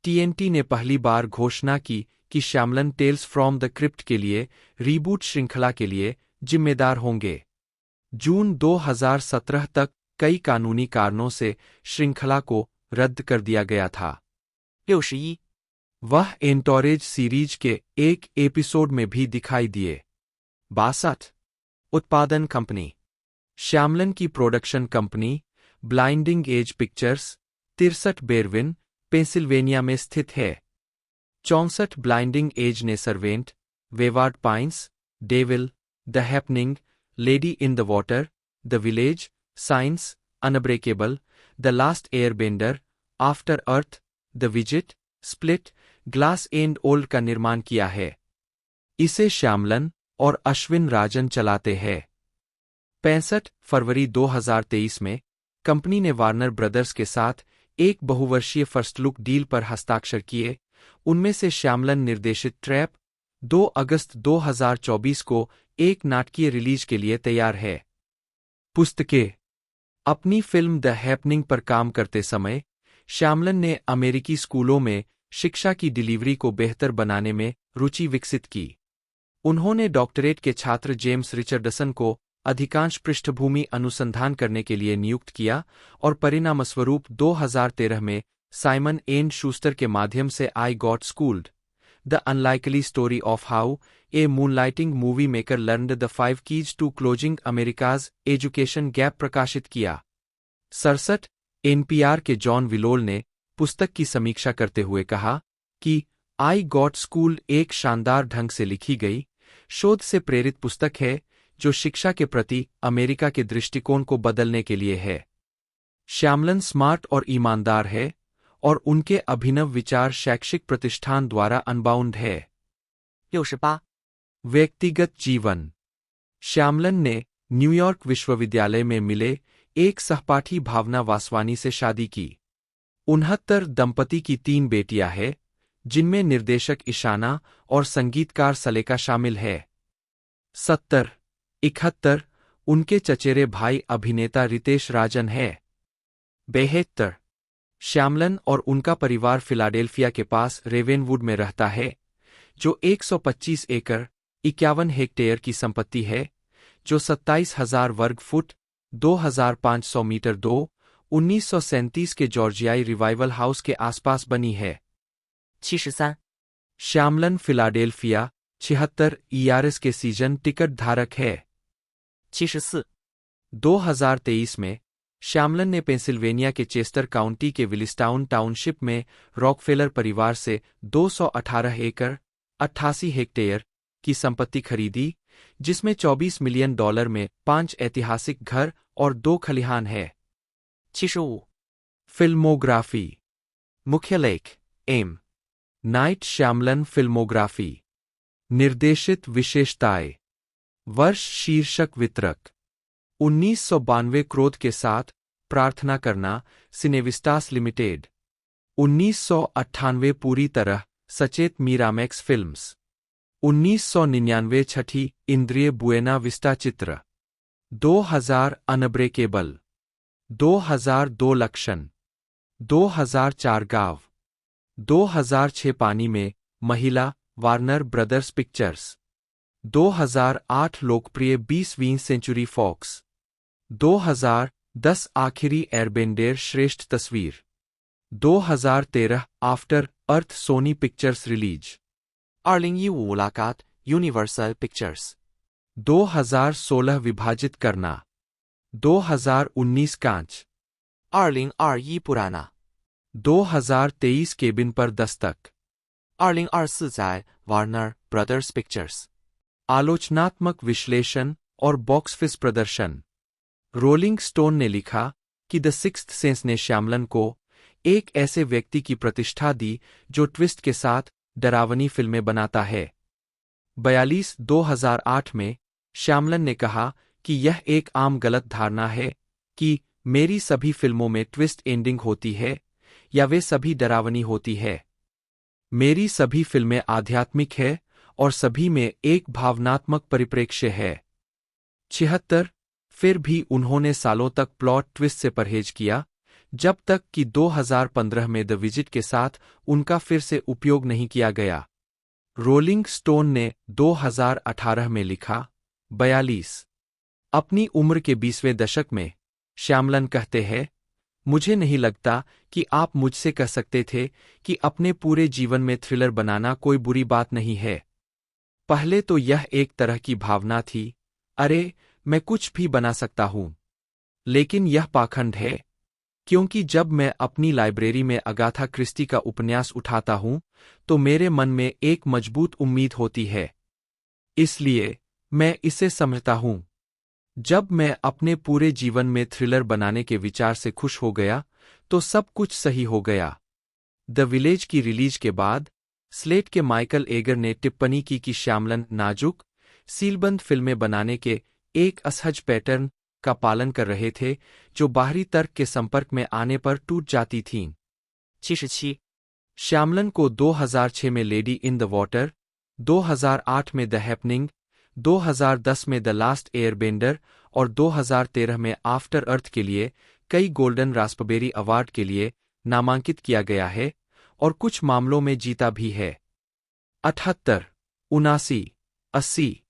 S2: TNT ने पहली बार घोषणा की कि Shyamalan tales from the crypt के लिए रीबूट श्रृंखला के लिए जिम्मेदार होंगे। जून 2017 तक कई कानूनी कारणों से श्रृंखला को रद्द कर दिया गया था।
S3: 61
S2: वह एंटोरेज सीरीज के एक एपिसोड में भी दिखाई दिए। 62 उत्पादन कंपनी श्यामलन की production company Blinding Edge Pictures 63 Berwyn, Pennsylvania में स्थित है। 64 ब्लाइंडिंग एज ने servant, Wayward Pines, devil, the happening, lady in the water, the village, signs, unbreakable, the last airbender, after earth, the visit, split, glass and old का निर्माण किया है। इसे श्यामलन और अश्विन राजन चलाते हैं। 65 फरवरी 2023 में कंपनी ने वार्नर ब्रदर्स के साथ एक बहुवर्षीय फर्स्ट लुक डील पर हस्ताक्षर किए। उनमें से श्यामलन निर्देशित ट्रैप 2 अगस्त 2024 को एक नाटकीय रिलीज के लिए तैयार है। पुस्तकें अपनी फिल्म द हैपनिंग पर काम करते समय श्यामलन ने अमेरिकी स्कूलों में शिक्षा की डिलीवरी को बेहतर बनाने में रुचि विकसित की। उन्होंने डॉक्टरेट के छात्र जेम्स रिचर्डसन को अधिकांश पृष्ठभूमि अनुसंधान करने के लिए नियुक्त किया और परिणामस्वरूप 2013 में साइमन एंड शूस्टर के माध्यम से I got schooled the unlikely story of how a moonlighting movie maker learned the 5 keys to closing America's education gap प्रकाशित किया। 67 NPR के जॉन विलोल ने पुस्तक की समीक्षा करते हुए कहा कि आई गॉट स्कूल्ड एक शानदार ढंग से लिखी गई, शोध से प्रेरित पुस्तक है जो शिक्षा के प्रति अमेरिका के दृष्टिकोण को बदलने के लिए है। श्यामलन स्मार्ट और ईमानदार है और उनके अभिनव विचार शैक्षिक प्रतिष्ठान द्वारा अनबाउंड है।
S3: 68
S2: व्यक्तिगत जीवन श्यामलन ने न्यूयॉर्क विश्वविद्यालय में मिले एक सहपाठी भावना वासवानी से शादी की। 69 दंपति की 3 बेटियां हैं, जिनमें निर्देशक ईशाना और संगीतकार सलेका शामिल है। 70 71 उनके चचेरे भाई अभिनेता रितेश राजन है। 72 श्यामलन और उनका परिवार फिलाडेल्फिया के पास रेवेनवुड में रहता है, जो 125 एकड़ 51 हेक्टेयर की संपत्ति है, जो 27,000 वर्ग फुट 2,500 मीटर 1937 के जॉर्जियाई रिवाइवल हाउस के आसपास बनी है।
S3: 73
S2: श्यामलन फिलाडेल्फिया 76 ERS के सीजन टिकट धारक है।
S3: 74
S2: 2023 में श्यामलन ने पेंसिल्वेनिया के चेस्टर काउंटी के विलिस्टाउन टाउनशिप में रॉकफेलर परिवार से 218 एकड़ 88 हेक्टेयर की संपत्ति खरीदी, जिसमें $24 मिलियन में 5 ऐतिहासिक घर और 2 खलिहान है।
S3: 75
S2: फिल्मोग्राफी मुख्य लेख एम नाइट श्यामलन फिल्मोग्राफी निर्देशित विशेषताएं वर्ष शीर्षक वितरक 1992 क्रोध के साथ प्रार्थना करना सिनेविस्टास लिमिटेड 1998 पूरी तरह सचेत मीरामैक्स फिल्म्स 1999 छठी इंद्रिय बुएना विस्टा चित्र 2000 अनब्रेकेबल 2002 लक्षण 2004 गांव 2006 पानी में महिला वार्नर ब्रदर्स पिक्चर्स 2008 लोकप्रिय 20वीं सेंचुरी फॉक्स 2010 आखिरी एयरबेंडर श्रेष्ठ तस्वीर 2013 आफ्टर अर्थ सोनी पिक्चर्स रिलीज
S3: 2015 मुलाकात यूनिवर्सल पिक्चर्स
S2: 2016 विभाजित करना 2019 कांच
S3: 2021布兰娜
S2: 2023 केबिन पर दस्तक
S3: ，2024在 Warner Brothers Pictures。
S2: आलोचनात्मक विश्लेषण और बॉक्स ऑफिस प्रदर्शन। रोलिंग स्टोन ने लिखा कि द सिक्स्थ सेंस ने श्यामलन को एक ऐसे व्यक्ति की प्रतिष्ठा दी जो ट्विस्ट के साथ डरावनी फिल्में बनाता है। 42/2008 में श्यामलन ने कहा कि यह एक आम गलत धारणा है कि मेरी सभी फिल्मों में ट्विस्ट एंडिंग होती है या वे सभी डरावनी होती है। मेरी सभी फिल्में आध्यात्मिक है और सभी में एक भावनात्मक परिप्रेक्ष्य है। 76 फिर भी उन्होंने सालों तक प्लॉट ट्विस्ट से परहेज किया, जब तक कि 2015 में द विजिट के साथ उनका फिर से उपयोग नहीं किया गया। रोलिंग स्टोन ने 2018 में लिखा, 42 अपनी उम्र के 20वें दशक में श्यामलन कहते हैं, मुझे नहीं लगता कि आप मुझसे कह सकते थे कि अपने पूरे जीवन में थ्रिलर बनाना कोई बुरी बात नहीं है। पहले तो यह एक तरह की भावना थी, अरे मैं कुछ भी बना सकता हूं। लेकिन यह पाखंड है, क्योंकि जब मैं अपनी लाइब्रेरी में अगाथा क्रिस्टी का उपन्यास उठाता हूं तो मेरे मन में एक मजबूत उम्मीद होती है, इसलिए मैं इसे समझता हूं। जब मैं अपने पूरे जीवन में थ्रिलर बनाने के विचार से खुश हो गया तो सब कुछ सही हो गया। द विलेज की रिलीज के बाद स्लेट के माइकल एगर ने टिप्पणी की कि श्यामलन नाजुक, सीलबंद फिल्में बनाने के एक असहज पैटर्न का पालन कर रहे थे जो बाहरी तर्क के संपर्क में आने पर टूट जाती थीं।
S3: 77
S2: श्यामलन को 2006 में लेडी इन द वॉटर, 2008 में द हैपनिंग, 2010 में द लास्ट एयरबेंडर और 2013 में आफ्टर अर्थ के लिए कई गोल्डन रास्पबेरी अवार्ड के लिए नामांकित किया गया है और कुछ मामलों में जीता भी है। 78, 79, 80,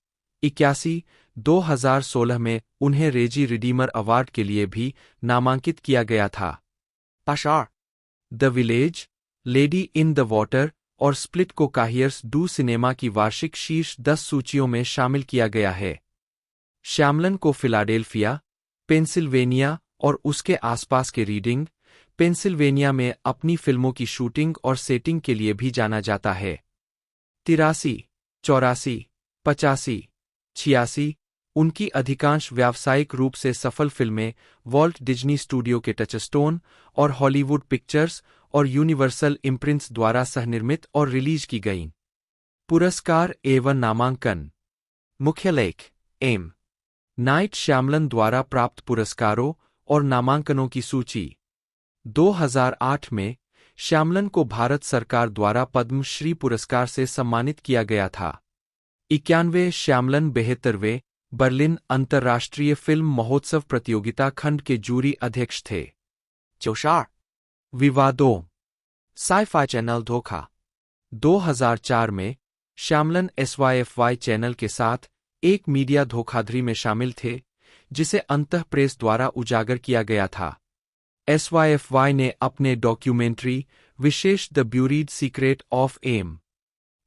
S2: 81, 2016 में उन्हें रेजी रिडीमर अवार्ड के लिए भी नामांकित किया गया था।
S3: 82
S2: the village, lady in the water और स्प्लिट को काहियर्स डू सिनेमा की वार्षिक शीर्ष 10 सूचियों में शामिल किया गया है। श्यामलन को फिलाडेल्फिया, पेंसिल्वेनिया और उसके आसपास के रीडिंग, पेंसिल्वेनिया में अपनी फिल्मों की शूटिंग और सेटिंग के लिए भी जाना जाता है। 83, 84, 85, 86 उनकी अधिकांश व्यावसायिक रूप से सफल फिल्में वॉल्ट डिज्नी स्टूडियो के टचस्टोन और हॉलीवुड पिक्चर्स और यूनिवर्सल इम्प्रिंट्स द्वारा सहनिर्मित और रिलीज की गईं। पुरस्कार एवं नामांकन। मुख्य लेख एम नाइट श्यामलन द्वारा प्राप्त पुरस्कारों और नामांकनों की सूची। 2008 में श्यामलन को भारत सरकार द्वारा पद्म श्री पुरस्कार से सम्मानित किया गया था। 91 श्यामलन 72वें बर्लिन अंतर्राष्ट्रीय फिल्म महोत्सव प्रतियोगिता खंड के जूरी अध्यक्ष थे।
S3: 92
S2: विवादों।
S3: Sci-Fi चैनल धोखा।
S2: 2004 में श्यामलन SYFY चैनल के साथ एक मीडिया धोखाधड़ी में शामिल थे, जिसे अंतः प्रेस द्वारा उजागर किया गया था। SYFY ने अपने डॉक्यूमेंट्री विशेष the buried secret of M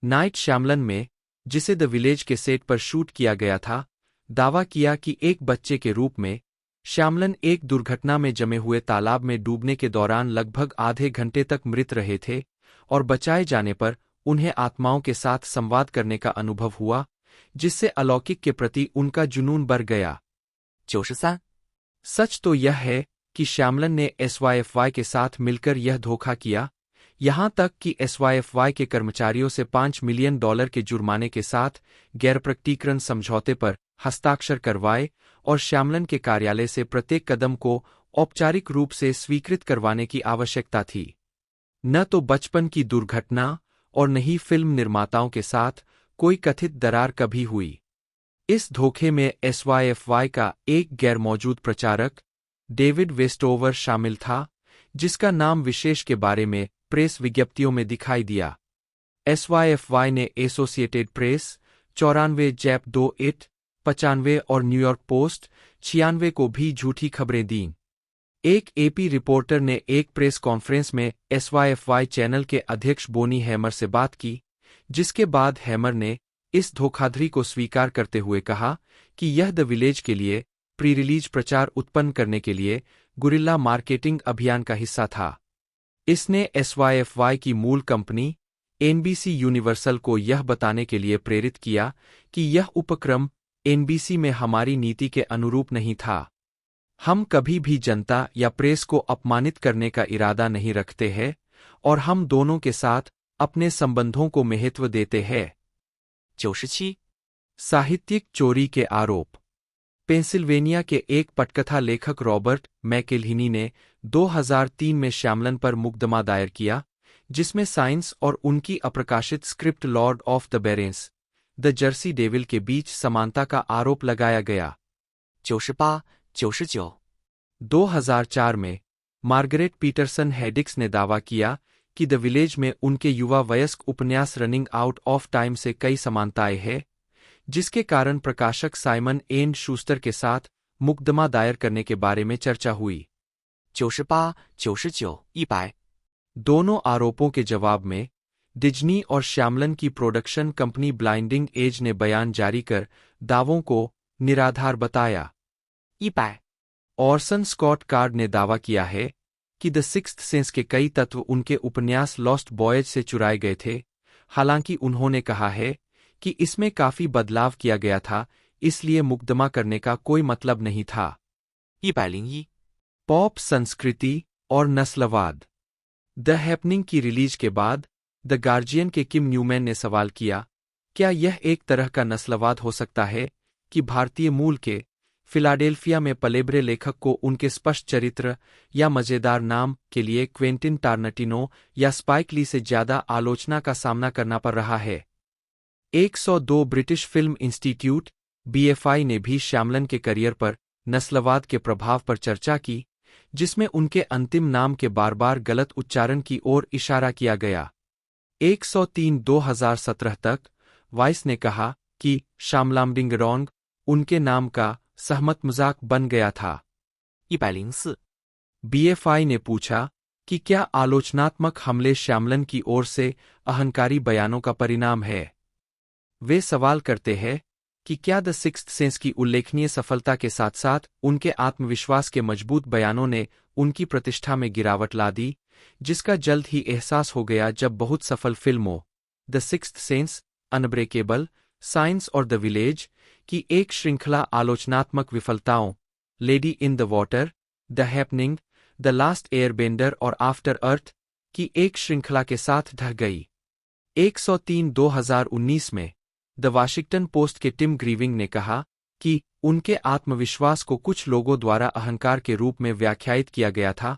S2: Night Shyamalan में, जिसे द विलेज के सेट पर शूट किया गया था, दावा किया कि एक बच्चे के रूप में श्यामलन एक दुर्घटना में जमे हुए तालाब में डूबने के दौरान लगभग आधे घंटे तक मृत रहे थे और बचाए जाने पर उन्हें आत्माओं के साथ संवाद करने का अनुभव हुआ, जिससे अलौकिक के प्रति उनका जुनून बढ़ गया।
S3: 93
S2: सच तो यह है कि श्यामलन ने SYFY के साथ मिलकर यह धोखा किया, यहां तक कि SYFY के कर्मचारियों से $5 मिलियन के जुर्माने के साथ गैरप्रकटीकरण समझौते पर हस्ताक्षर करवाए और श्यामलन के कार्यालय से प्रत्येक कदम को औपचारिक रूप से स्वीकृत करवाने की आवश्यकता थी। न तो बचपन की दुर्घटना और न ही फिल्म निर्माताओं के साथ कोई कथित दरार कभी हुई। इस धोखे में SYFY का एक गैर मौजूद प्रचारक डेविड वेस्टोवर शामिल था, जिसका नाम विशेष के बारे में प्रेस विज्ञप्तियों में दिखाई दिया। SYFY ने एसोसिएटेड प्रेस 94, जैप 2 95 और न्यूयॉर्क पोस्ट 96 को भी झूठी खबरें दीं। एक AP रिपोर्टर ने एक प्रेस कॉन्फ्रेंस में SYFY चैनल के अध्यक्ष बोनी हैमर से बात की, जिसके बाद हैमर ने इस धोखाधड़ी को स्वीकार करते हुए कहा कि यह द विलेज के लिए प्री रिलीज प्रचार उत्पन्न करने के लिए गुरिल्ला मार्केटिंग अभियान का हिस्सा था। इसने SYFY की मूल कंपनी NBC यूनिवर्सल को यह बताने के लिए प्रेरित किया कि यह उपक्रम NBC में हमारी नीति के अनुरूप नहीं था। हम कभी भी जनता या प्रेस को अपमानित करने का इरादा नहीं रखते हैं और हम दोनों के साथ अपने संबंधों को महत्व देते हैं।
S3: 97
S2: साहित्यिक चोरी के आरोप। पेंसिल्वेनिया के एक पटकथा लेखक रॉबर्ट मैकेल्हिनी ने 2003 में श्यामलन पर मुकदमा दायर किया, जिसमें साइंस और उनकी अप्रकाशित script lord of the Barrens, the Jersey devil के बीच समानता का आरोप लगाया गया।
S3: 98 99
S2: 2004 में मार्गरेट पीटरसन हेडिक्स ने दावा किया कि द विलेज में उनके युवा वयस्क उपन्यास रनिंग आउट ऑफ टाइम से कई समानताएं हैं, जिसके कारण प्रकाशक साइमन एंड शूस्टर के साथ मुकदमा दायर करने के बारे में चर्चा हुई।
S3: 98 99 100
S2: दोनों आरोपों के जवाब में डिज्नी और श्यामलन की प्रोडक्शन कंपनी ब्लाइंडिंग एज ने बयान जारी कर दावों को निराधार बताया।
S3: 100
S2: ऑर्सन स्कॉट कार्ड ने दावा किया है कि द सिक्स्थ सेंस के कई तत्व उनके उपन्यास लॉस्ट बॉयज से चुराए गए थे, हालांकि उन्होंने कहा है कि इसमें काफी बदलाव किया गया था, इसलिए मुकदमा करने का कोई मतलब नहीं था।
S3: 101
S2: पॉप संस्कृति और नस्लवाद। द हैपनिंग की रिलीज के बाद द गार्जियन के किम न्यूमैन ने सवाल किया, क्या यह एक तरह का नस्लवाद हो सकता है कि भारतीय मूल के फिलाडेल्फिया में पलेबरे लेखक को उनके स्पष्ट चरित्र या मजेदार नाम के लिए क्वेंटिन टारनटिनो या स्पाइक ली से ज्यादा आलोचना का सामना करना पड़ रहा है। 102 ब्रिटिश फिल्म इंस्टीट्यूट BFI ने भी श्यामलन के करियर पर नस्लवाद के प्रभाव पर चर्चा की, जिसमें उनके अंतिम नाम के बार बार गलत उच्चारण की ओर इशारा किया गया। 103 2017 तक वाइस ने कहा कि श्यामलामडिंगरोंग उनके नाम का सहमत मजाक बन गया था।
S3: 104
S2: BFI ने पूछा कि क्या आलोचनात्मक हमले श्यामलन की ओर से अहंकारी बयानों का परिणाम है। वे सवाल करते हैं कि क्या द सिक्स्थ सेंस की उल्लेखनीय सफलता के साथ साथ उनके आत्मविश्वास के मजबूत बयानों ने उनकी प्रतिष्ठा में गिरावट ला दी, जिसका जल्द ही एहसास हो गया जब बहुत सफल फिल्मों the sixth sense, unbreakable, science और द विलेज की एक श्रृंखला आलोचनात्मक विफलताओं lady in the water, the happening, the last Airbender और आफ्टर अर्थ की एक श्रृंखला के साथ ढह गई। 103 2019 में द वाशिंगटन पोस्ट के टिम ग्रीविंग ने कहा कि उनके आत्मविश्वास को कुछ लोगों द्वारा अहंकार के रूप में व्याख्यायित किया गया था,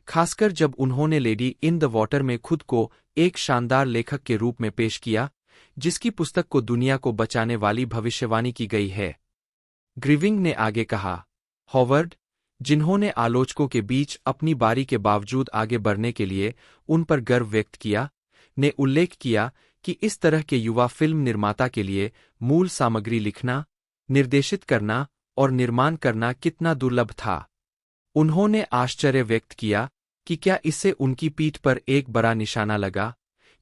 S2: खासकर जब उन्होंने लेडी इन द वॉटर में खुद को एक शानदार लेखक के रूप में पेश किया, जिसकी पुस्तक को दुनिया को बचाने वाली भविष्यवाणी की गई है। ग्रीविंग ने आगे कहा, हॉवर्ड, जिन्होंने आलोचकों के बीच अपनी बारी के बावजूद आगे बढ़ने के लिए उन पर गर्व व्यक्त किया, ने उल्लेख किया कि इस तरह के युवा फिल्म निर्माता के लिए मूल सामग्री लिखना, निर्देशित करना और निर्माण करना कितना दुर्लभ था। उन्होंने आश्चर्य व्यक्त किया कि क्या इससे उनकी पीठ पर एक बड़ा निशाना लगा,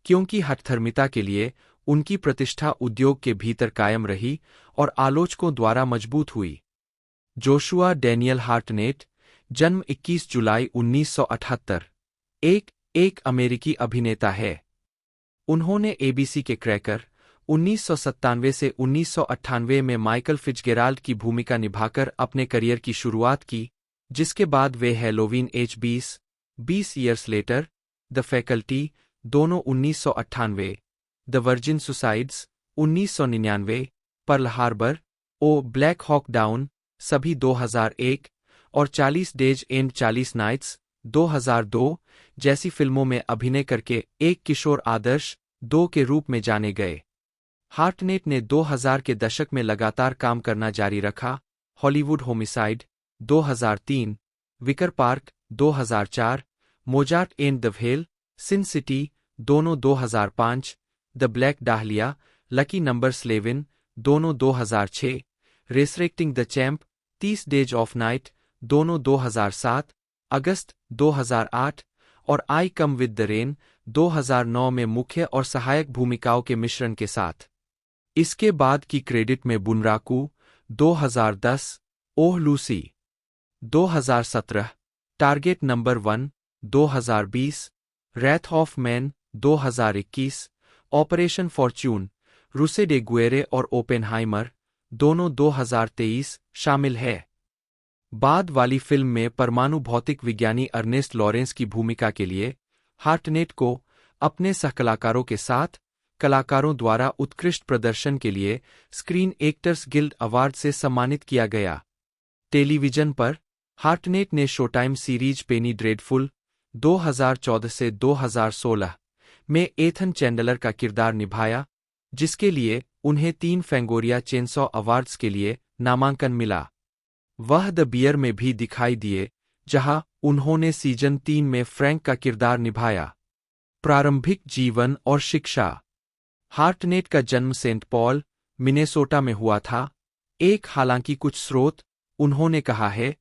S2: क्योंकि हठधर्मिता के लिए उनकी प्रतिष्ठा उद्योग के भीतर कायम रही और आलोचकों द्वारा मजबूत हुई। जोशुआ डैनियल हार्टनेट, जन्म 21 जुलाई 1978, एक अमेरिकी अभिनेता है। उन्होंने ABC के क्रैकर 1997 से 1998 में माइकल फिट्जगेराल्ड की भूमिका निभाकर अपने करियर की शुरुआत की, जिसके बाद वे Halloween H20 years later, the faculty, दोनों 1998, the virgin suicides 1999, Pearl Harbor, Black Hawk down, सभी 2001 और 40 डेज एंड 40 नाइट्स 2002 जैसी फिल्मों में अभिनय करके एक किशोर आदर्श 2 के रूप में जाने गए। हार्टनेट ने 2000 के दशक में लगातार काम करना जारी रखा। Hollywood homicide 2003, Wicker Park 2004, Mozart and the whale, sin city, दोनों 2005, the black dahlia, lucky number 11, दोनों 2006, resurrecting the champ, 30 days of night, दोनों 2007, अगस्त 2008 और I come with the rain 2009 में मुख्य और सहायक भूमिकाओं के मिश्रण के साथ। इसके बाद की क्रेडिट में Bunraku 2010, oh Lucy 2017, target number 1 2020, wrath of man 2021, operation fortune, ruse de guerre और ओपेनहाइमर दोनों 2023 शामिल है। बाद वाली फिल्म में परमाणु भौतिक विज्ञानी अर्नेस्ट लॉरेंस की भूमिका के लिए हार्टनेट को अपने सहकलाकारों के साथ कलाकारों द्वारा उत्कृष्ट प्रदर्शन के लिए स्क्रीन एक्टर्स गिल्ड अवार्ड से सम्मानित किया गया। टेलीविजन पर हार्टनेट ने शोटाइम सीरीज पेनी ड्रेडफुल 2014 से 2016 में एथन चैंडलर का किरदार निभाया, जिसके लिए उन्हें 3 फैंगोरिया चेनसॉ अवार्ड्स के लिए नामांकन मिला। वह द बियर में भी दिखाई दिए, जहां उन्होंने सीजन 3 में फ्रैंक का किरदार निभाया। प्रारंभिक जीवन और शिक्षा। हार्टनेट का जन्म सेंट पॉल, मिनेसोटा में हुआ था। हालांकि कुछ स्रोत उन्होंने कहा है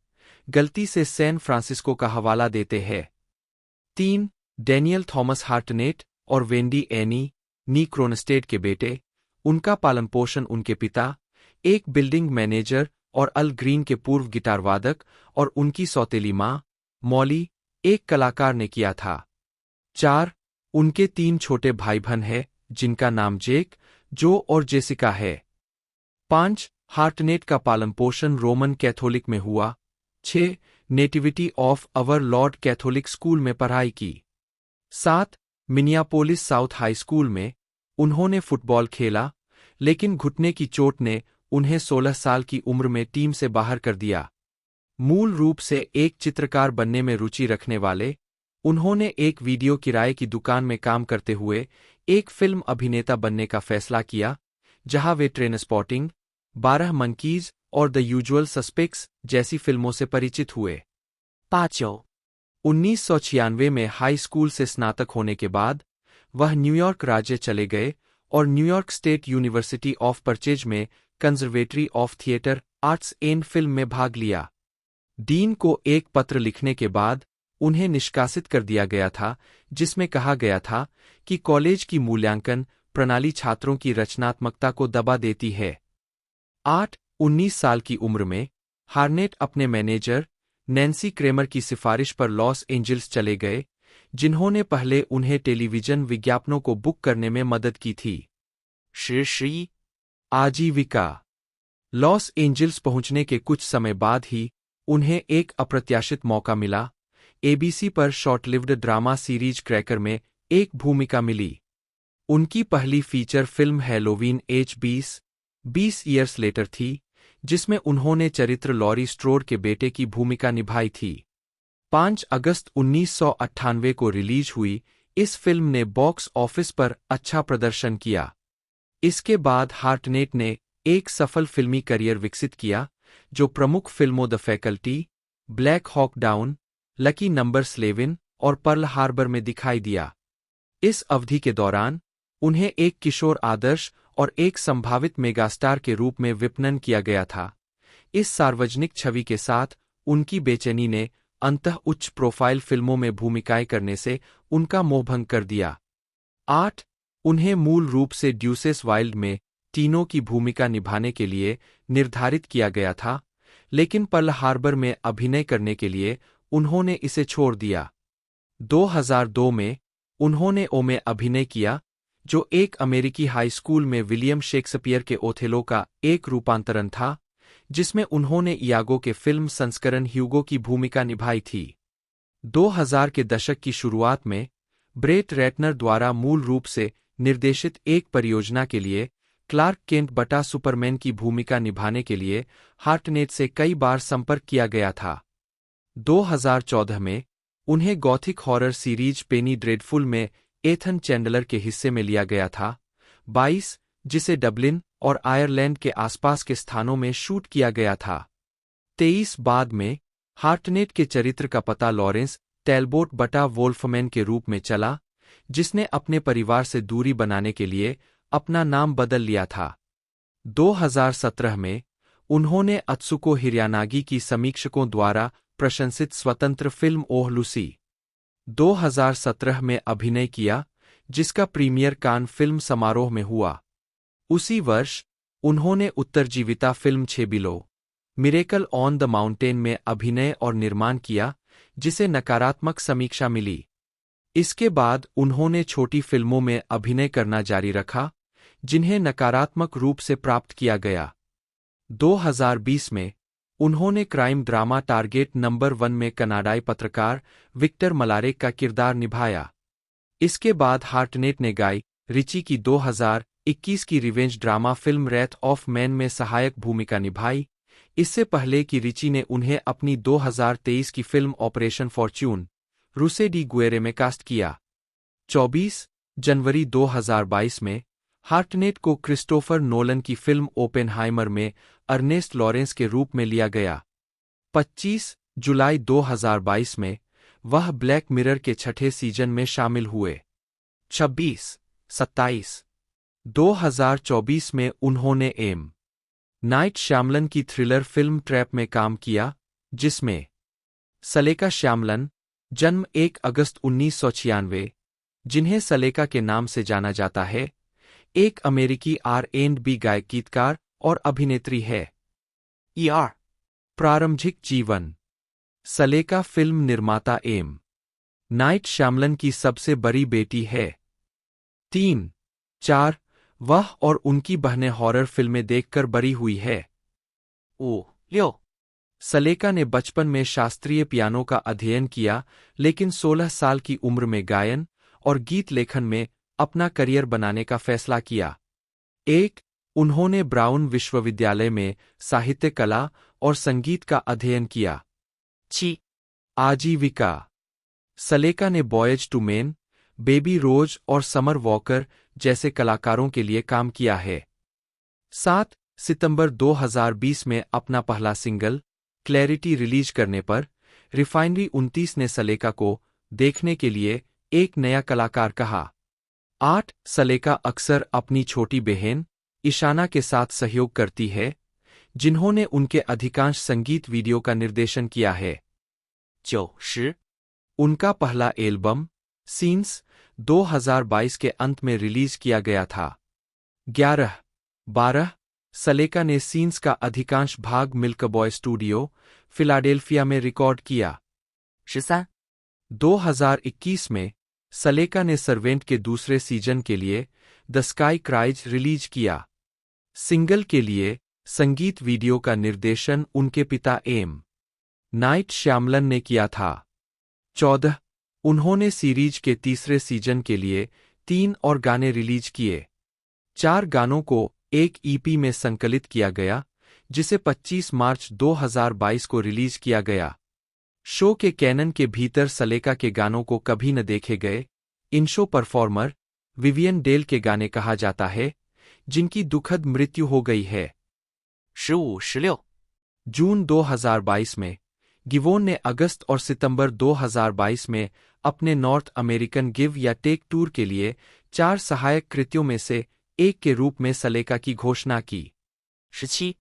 S2: गलती से सैन फ्रांसिस्को का हवाला देते हैं। 3 डैनियल थॉमस हार्टनेट और वेंडी एनी नी क्रोनस्टेड के बेटे। उनका पालन पोषण उनके पिता, एक बिल्डिंग मैनेजर और अल ग्रीन के पूर्व गिटार वादक, और उनकी सौतेली मां, मॉली, एक कलाकार ने किया था। 4 उनके 3 छोटे भाई बहन हैं, जिनका नाम जेक, जो और जेसिका है। 5 हार्टनेट का पालन पोषण रोमन कैथोलिक में हुआ। 6 nativity of our Lord Catholic school में पढ़ाई की। 7 मिनियापोलिस साउथ हाई स्कूल में उन्होंने फुटबॉल खेला, लेकिन घुटने की चोट ने उन्हें 16 साल की उम्र में टीम से बाहर कर दिया। मूल रूप से एक चित्रकार बनने में रुचि रखने वाले, उन्होंने एक वीडियो किराए की दुकान में काम करते हुए एक फिल्म अभिनेता बनने का फैसला किया, जहां वे ट्रेनस्पॉटिंग, 12 मंकीज और द यूजुअल सस्पेक्ट्स जैसी फिल्मों से परिचित हुए।
S3: 89
S2: 1996 में हाई स्कूल से स्नातक होने के बाद वह न्यूयॉर्क राज्य चले गए और New York state university of Purchase में conservatory of theatre arts and film में भाग लिया। डीन को एक पत्र लिखने के बाद उन्हें निष्कासित कर दिया गया था, जिसमें कहा गया था कि कॉलेज की मूल्यांकन प्रणाली छात्रों की रचनात्मकता को दबा देती है। 19 साल की उम्र में हार्नेट अपने मैनेजर नैन्सी क्रेमर की सिफारिश पर लॉस एंजल्स चले गए, जिन्होंने पहले उन्हें टेलीविजन विज्ञापनों को बुक करने में मदद की थी।
S3: 11आजीविका।
S2: लॉस एंजल्स पहुंचने के कुछ समय बाद ही उन्हें एक अप्रत्याशित मौका मिला। एबीसी पर short lived drama series cracker में एक भूमिका मिली। उनकी पहली feature film Halloween H20 years letter थी, जिसमें उन्होंने चरित्र लॉरी स्ट्रोड के बेटे की भूमिका निभाई थी। 5 अगस्त 1998 को रिलीज हुई इस फिल्म ने बॉक्स ऑफिस पर अच्छा प्रदर्शन किया। इसके बाद हार्टनेट ने एक सफल फिल्मी करियर विकसित किया, जो प्रमुख फिल्मों the faculty, black Hawk down, lucky number 11 और पर्ल हार्बर में दिखाई दिया। इस अवधि के दौरान उन्हें एक किशोर आदर्श और एक संभावित मेगास्टार के रूप में विपणन किया गया था। इस सार्वजनिक छवि के साथ उनकी बेचैनी ने अंततः उच्च प्रोफाइल फिल्मों में भूमिकाएं करने से उनका मोहभंग कर दिया। 8 उन्हें मूल रूप से ड्यूसेस वाइल्ड में टीनो की भूमिका निभाने के लिए निर्धारित किया गया था, लेकिन पर्ल हार्बर में अभिनय करने के लिए उन्होंने इसे छोड़ दिया। 2002 में उन्होंने ओ में अभिनय किया, जो एक अमेरिकी हाई स्कूल में विलियम शेक्सपियर के ओथेलो का एक रूपांतरण था, जिसमें उन्होंने इयागो के फिल्म संस्करण ह्यूगो की भूमिका निभाई थी। 2000 के दशक की शुरुआत में ब्रेट रैटनर द्वारा मूल रूप से निर्देशित एक परियोजना के लिए क्लार्क केंट बटा सुपरमैन की भूमिका निभाने के लिए हार्टनेट से कई बार संपर्क किया गया था। 2014 में उन्हें गॉथिक हॉरर सीरीज पेनी ड्रेडफुल में एथन चैंडलर के हिस्से में लिया गया था। 22 जिसे डबलिन और आयरलैंड के आसपास के स्थानों में शूट किया गया था। 23 बाद में हार्टनेट के चरित्र का पता लॉरेंस टैलबोट बटा वोल्फमैन के रूप में चला, जिसने अपने परिवार से दूरी बनाने के लिए अपना नाम बदल लिया था। 2017 में उन्होंने अत्सुको हिरयानागी की समीक्षकों द्वारा प्रशंसित स्वतंत्र फिल्म ओह लूसी 2017 में अभिनय किया, जिसका प्रीमियर कान फिल्म समारोह में हुआ। उसी वर्ष उन्होंने उत्तरजीविता film 6 below miracle on the mountain में अभिनय और निर्माण किया, जिसे नकारात्मक समीक्षा मिली। इसके बाद उन्होंने छोटी फिल्मों में अभिनय करना जारी रखा, जिन्हें नकारात्मक रूप से प्राप्त किया गया। 2020 में उन्होंने क्राइम ड्रामा टारगेट नंबर 1 में कनाडाई पत्रकार विक्टर मलारेक का किरदार निभाया। इसके बाद हार्टनेट ने गाय रिची की 2021 की revenge drama film Wraith of man में सहायक भूमिका निभाई, इससे पहले कि रिची ने उन्हें अपनी 2023 की फिल्म ऑपरेशन फॉर्च्यून रूसे डी गुएरे में कास्ट किया। 24 जनवरी 2022 में हार्टनेट को क्रिस्टोफर नोलन की फिल्म ओपेनहाइमर में अर्नेस्ट लॉरेंस के रूप में लिया गया। 25 जुलाई 2022 में वह ब्लैक मिरर के छठे सीजन में शामिल हुए।
S3: 26-27
S2: 2024 में उन्होंने एम. नाइट श्यामलन की थ्रिलर फिल्म ट्रैप में काम किया, जिसमें सलेका श्यामलन, जन्म 1 अगस्त 1996, जिन्हें सलेका के नाम से जाना जाता है, एक अमेरिकी R&B गायक, गीतकार और अभिनेत्री है।
S3: ER
S2: प्रारंभिक जीवन। सलेका फिल्म निर्माता एम. नाइट श्यामलन की सबसे बड़ी बेटी है। 3-4 वह और उनकी बहनें हॉरर फिल्में देखकर बड़ी हुई है।
S3: 5-6
S2: सलेका ने बचपन में शास्त्रीय पियानो का अध्ययन किया, लेकिन 16 साल की उम्र में गायन और गीत लेखन में अपना करियर बनाने का फैसला किया। 1 उन्होंने ब्राउन विश्वविद्यालय में साहित्य कला और संगीत का अध्ययन किया।
S3: 7
S2: आजीविका। सलेका ने बॉयज टू मेन, बेबी रोज और समर वॉकर जैसे कलाकारों के लिए काम किया है। 7 सितंबर 2020 में अपना पहला सिंगल क्लैरिटी रिलीज करने पर रिफाइनरी 29 ने सलेका को देखने के लिए एक नया कलाकार कहा। 8 सलेका अक्सर अपनी छोटी बहन ईशाना के साथ सहयोग करती है, जिन्होंने उनके अधिकांश संगीत वीडियो का निर्देशन किया है।
S3: 9-10
S2: उनका पहला एल्बम सीन्स 2022 के अंत में रिलीज किया गया था। 11-12 सलेका ने सीन्स का अधिकांश भाग मिल्कबॉय स्टूडियो, फिलाडेल्फिया में रिकॉर्ड किया।
S3: 13
S2: 2021 में सलेका ने सर्वेंट के दूसरे सीजन के लिए द स्काई क्राइज रिलीज किया। सिंगल के लिए संगीत वीडियो का निर्देशन उनके पिता एम. नाइट श्यामलन ने किया था। 14 उन्होंने सीरीज के तीसरे सीजन के लिए 3 और गाने रिलीज किए। 4 गानों को एक ईपी में संकलित किया गया, जिसे 25 मार्च 2022 को रिलीज किया गया। शो के कैनन के भीतर सलेका के गानों को कभी न देखे गए इन शो परफॉर्मर विवियन डेल के गाने कहा जाता है, जिनकी दुखद मृत्यु हो गई है।
S3: 15-16
S2: जून 2022 में गिवोन ने अगस्त और सितंबर 2022 में अपने नॉर्थ अमेरिकन गिव या टेक टूर के लिए 4 सहायक कृतियों में से एक के रूप में सलेका की घोषणा की।
S3: 17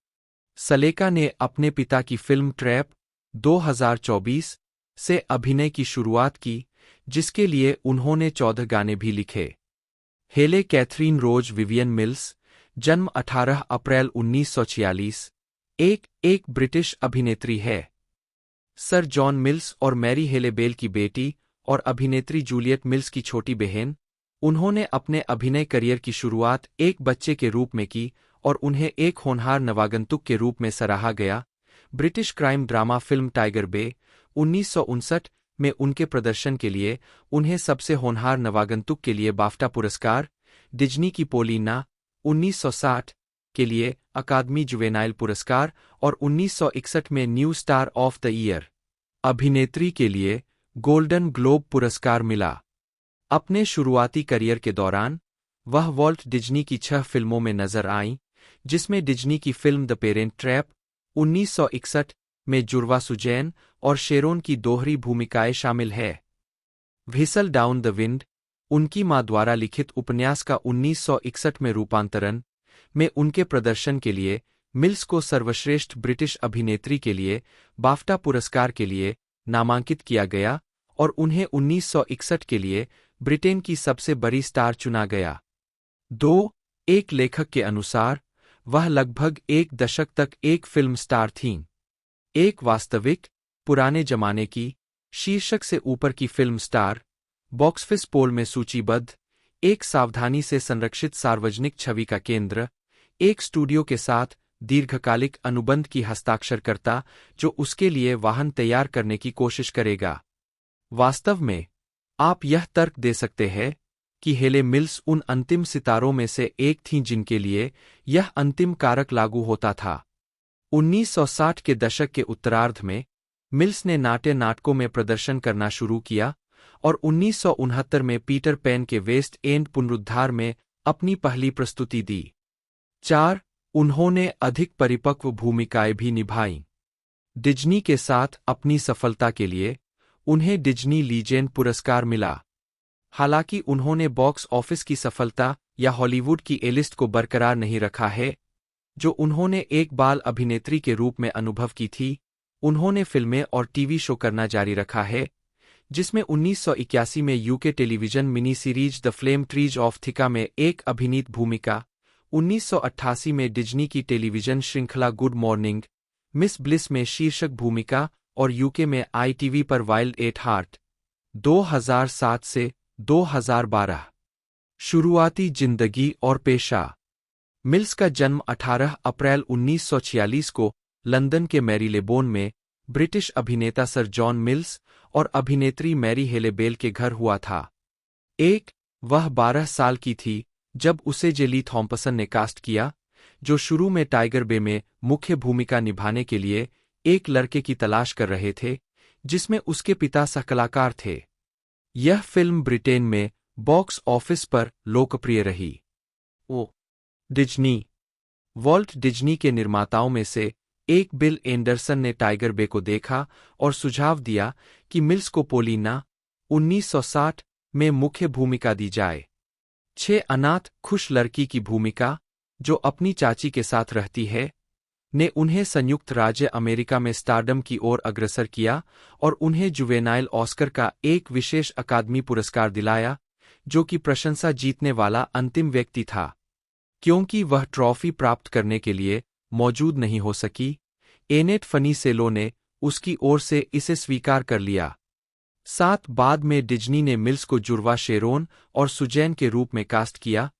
S2: सलेका ने अपने पिता की फिल्म ट्रैप 2024 से अभिनय की शुरुआत की, जिसके लिए उन्होंने 14 गाने भी लिखे। हेले कैथरीन रोज विवियन मिल्स, जन्म 18 अप्रैल 1946, एक ब्रिटिश अभिनेत्री है। सर जॉन मिल्स और मैरी हेले बेल की बेटी और अभिनेत्री जूलियट मिल्स की छोटी बहन। उन्होंने अपने अभिनय करियर की शुरुआत एक बच्चे के रूप में की और उन्हें एक होनहार नवागंतुक के रूप में सराहा गया। British crime drama film Tiger Bay 1959 में उनके प्रदर्शन के लिए उन्हें सबसे होनहार नवागंतुक के लिए बाफ्टा पुरस्कार, डिज्नी की पोलिना 1960 के लिए अकादमी जुवेनाइल पुरस्कार और 1961 में new star of the year अभिनेत्री के लिए गोल्डन ग्लोब पुरस्कार मिला। अपने शुरुआती करियर के दौरान वह वॉल्ट डिज्नी की 6 फिल्मों में नजर आईं, जिसमें डिज्नी की फिल्म द पेरेंट ट्रैप 1961 में जुर्वा सुजैन और शेरोन की दोहरी भूमिकाएं शामिल है। व्हिसल डाउन द विंड उनकी मां द्वारा लिखित उपन्यास का 1961 में रूपांतरण में उनके प्रदर्शन के लिए मिल्स को सर्वश्रेष्ठ ब्रिटिश अभिनेत्री के लिए बाफ्टा पुरस्कार के लिए नामांकित किया गया और उन्हें 1961 के लिए ब्रिटेन की सबसे बड़ी स्टार चुना गया। 2 एक लेखक के अनुसार वह लगभग 1 दशक तक एक फिल्म स्टार थीं। एक वास्तविक, पुराने जमाने की, शीर्षक से ऊपर की फिल्म स्टार बॉक्स ऑफिस पोल में सूचीबद्ध, एक सावधानी से संरक्षित सार्वजनिक छवि का केंद्र, एक स्टूडियो के साथ दीर्घकालिक अनुबंध की हस्ताक्षरकर्ता जो उसके लिए वाहन तैयार करने की कोशिश करेगा। वास्तव में, आप यह तर्क दे सकते हैं कि हेले मिल्स उन अंतिम सितारों में से एक थीं जिनके लिए यह अंतिम कारक लागू होता था। 1960 के दशक के उत्तरार्ध में मिल्स ने नाट्य नाटकों में प्रदर्शन करना शुरू किया और 1969 में पीटर पैन के वेस्ट एंड पुनरुद्धार में अपनी पहली प्रस्तुति दी। 4. उन्होंने अधिक परिपक्व भूमिकाएं भी निभाईं। डिज्नी के साथ अपनी सफलता के लिए उन्हें डिज्नी लीजेंड पुरस्कार मिला। हालांकि उन्होंने बॉक्स ऑफिस की सफलता या हॉलीवुड की ए-लिस्ट को बरकरार नहीं रखा है, जो उन्होंने एक बाल अभिनेत्री के रूप में अनुभव की थी। उन्होंने फिल्में और टीवी शो करना जारी रखा है, जिसमें 1981 में UK television mini series the flame trees of Thika में एक अभिनीत भूमिका, 1988 में डिज्नी की टेलीविजन श्रृंखला गुड मॉर्निंग मिस ब्लिस में शीर्षक भूमिका और यूके में ITV पर वाइल्ड एट हार्ट। 2007 से 2012। शुरुआती जिंदगी और पेशा। मिल्स का जन्म 18 अप्रैल 1946 को लंदन के मैरीलेबोन में ब्रिटिश अभिनेता सर जॉन मिल्स और अभिनेत्री मैरी हेले बेल के घर हुआ था। वह 12 साल की थी जब उसे जेली थॉम्पसन ने कास्ट किया, जो शुरू में टाइगर बे में मुख्य भूमिका निभाने के लिए एक लड़के की तलाश कर रहे थे, जिसमें उसके पिता सहकलाकार थे। यह फिल्म ब्रिटेन में बॉक्स ऑफिस पर लोकप्रिय रही। डिज्नी। वॉल्ट डिज्नी के निर्माताओं में से एक बिल एंडरसन ने टाइगर बे को देखा और सुझाव दिया कि मिल्स को पोलिना 1960 में मुख्य भूमिका दी जाए। 6 अनाथ खुश लड़की की भूमिका, जो अपनी चाची के साथ रहती है, ने उन्हें संयुक्त राज्य अमेरिका में स्टारडम की ओर अग्रसर किया और उन्हें जुवेनाइल ऑस्कर का एक विशेष अकादमी पुरस्कार दिलाया, जो कि प्रशंसा जीतने वाला अंतिम व्यक्ति था। क्योंकि वह ट्रॉफी प्राप्त करने के लिए मौजूद नहीं हो सकी, एनेट फनीसेलो ने उसकी ओर से इसे स्वीकार कर लिया। बाद में डिज्नी ने मिल्स को जुड़वा शेरोन और सुजैन के रूप में कास्ट किया,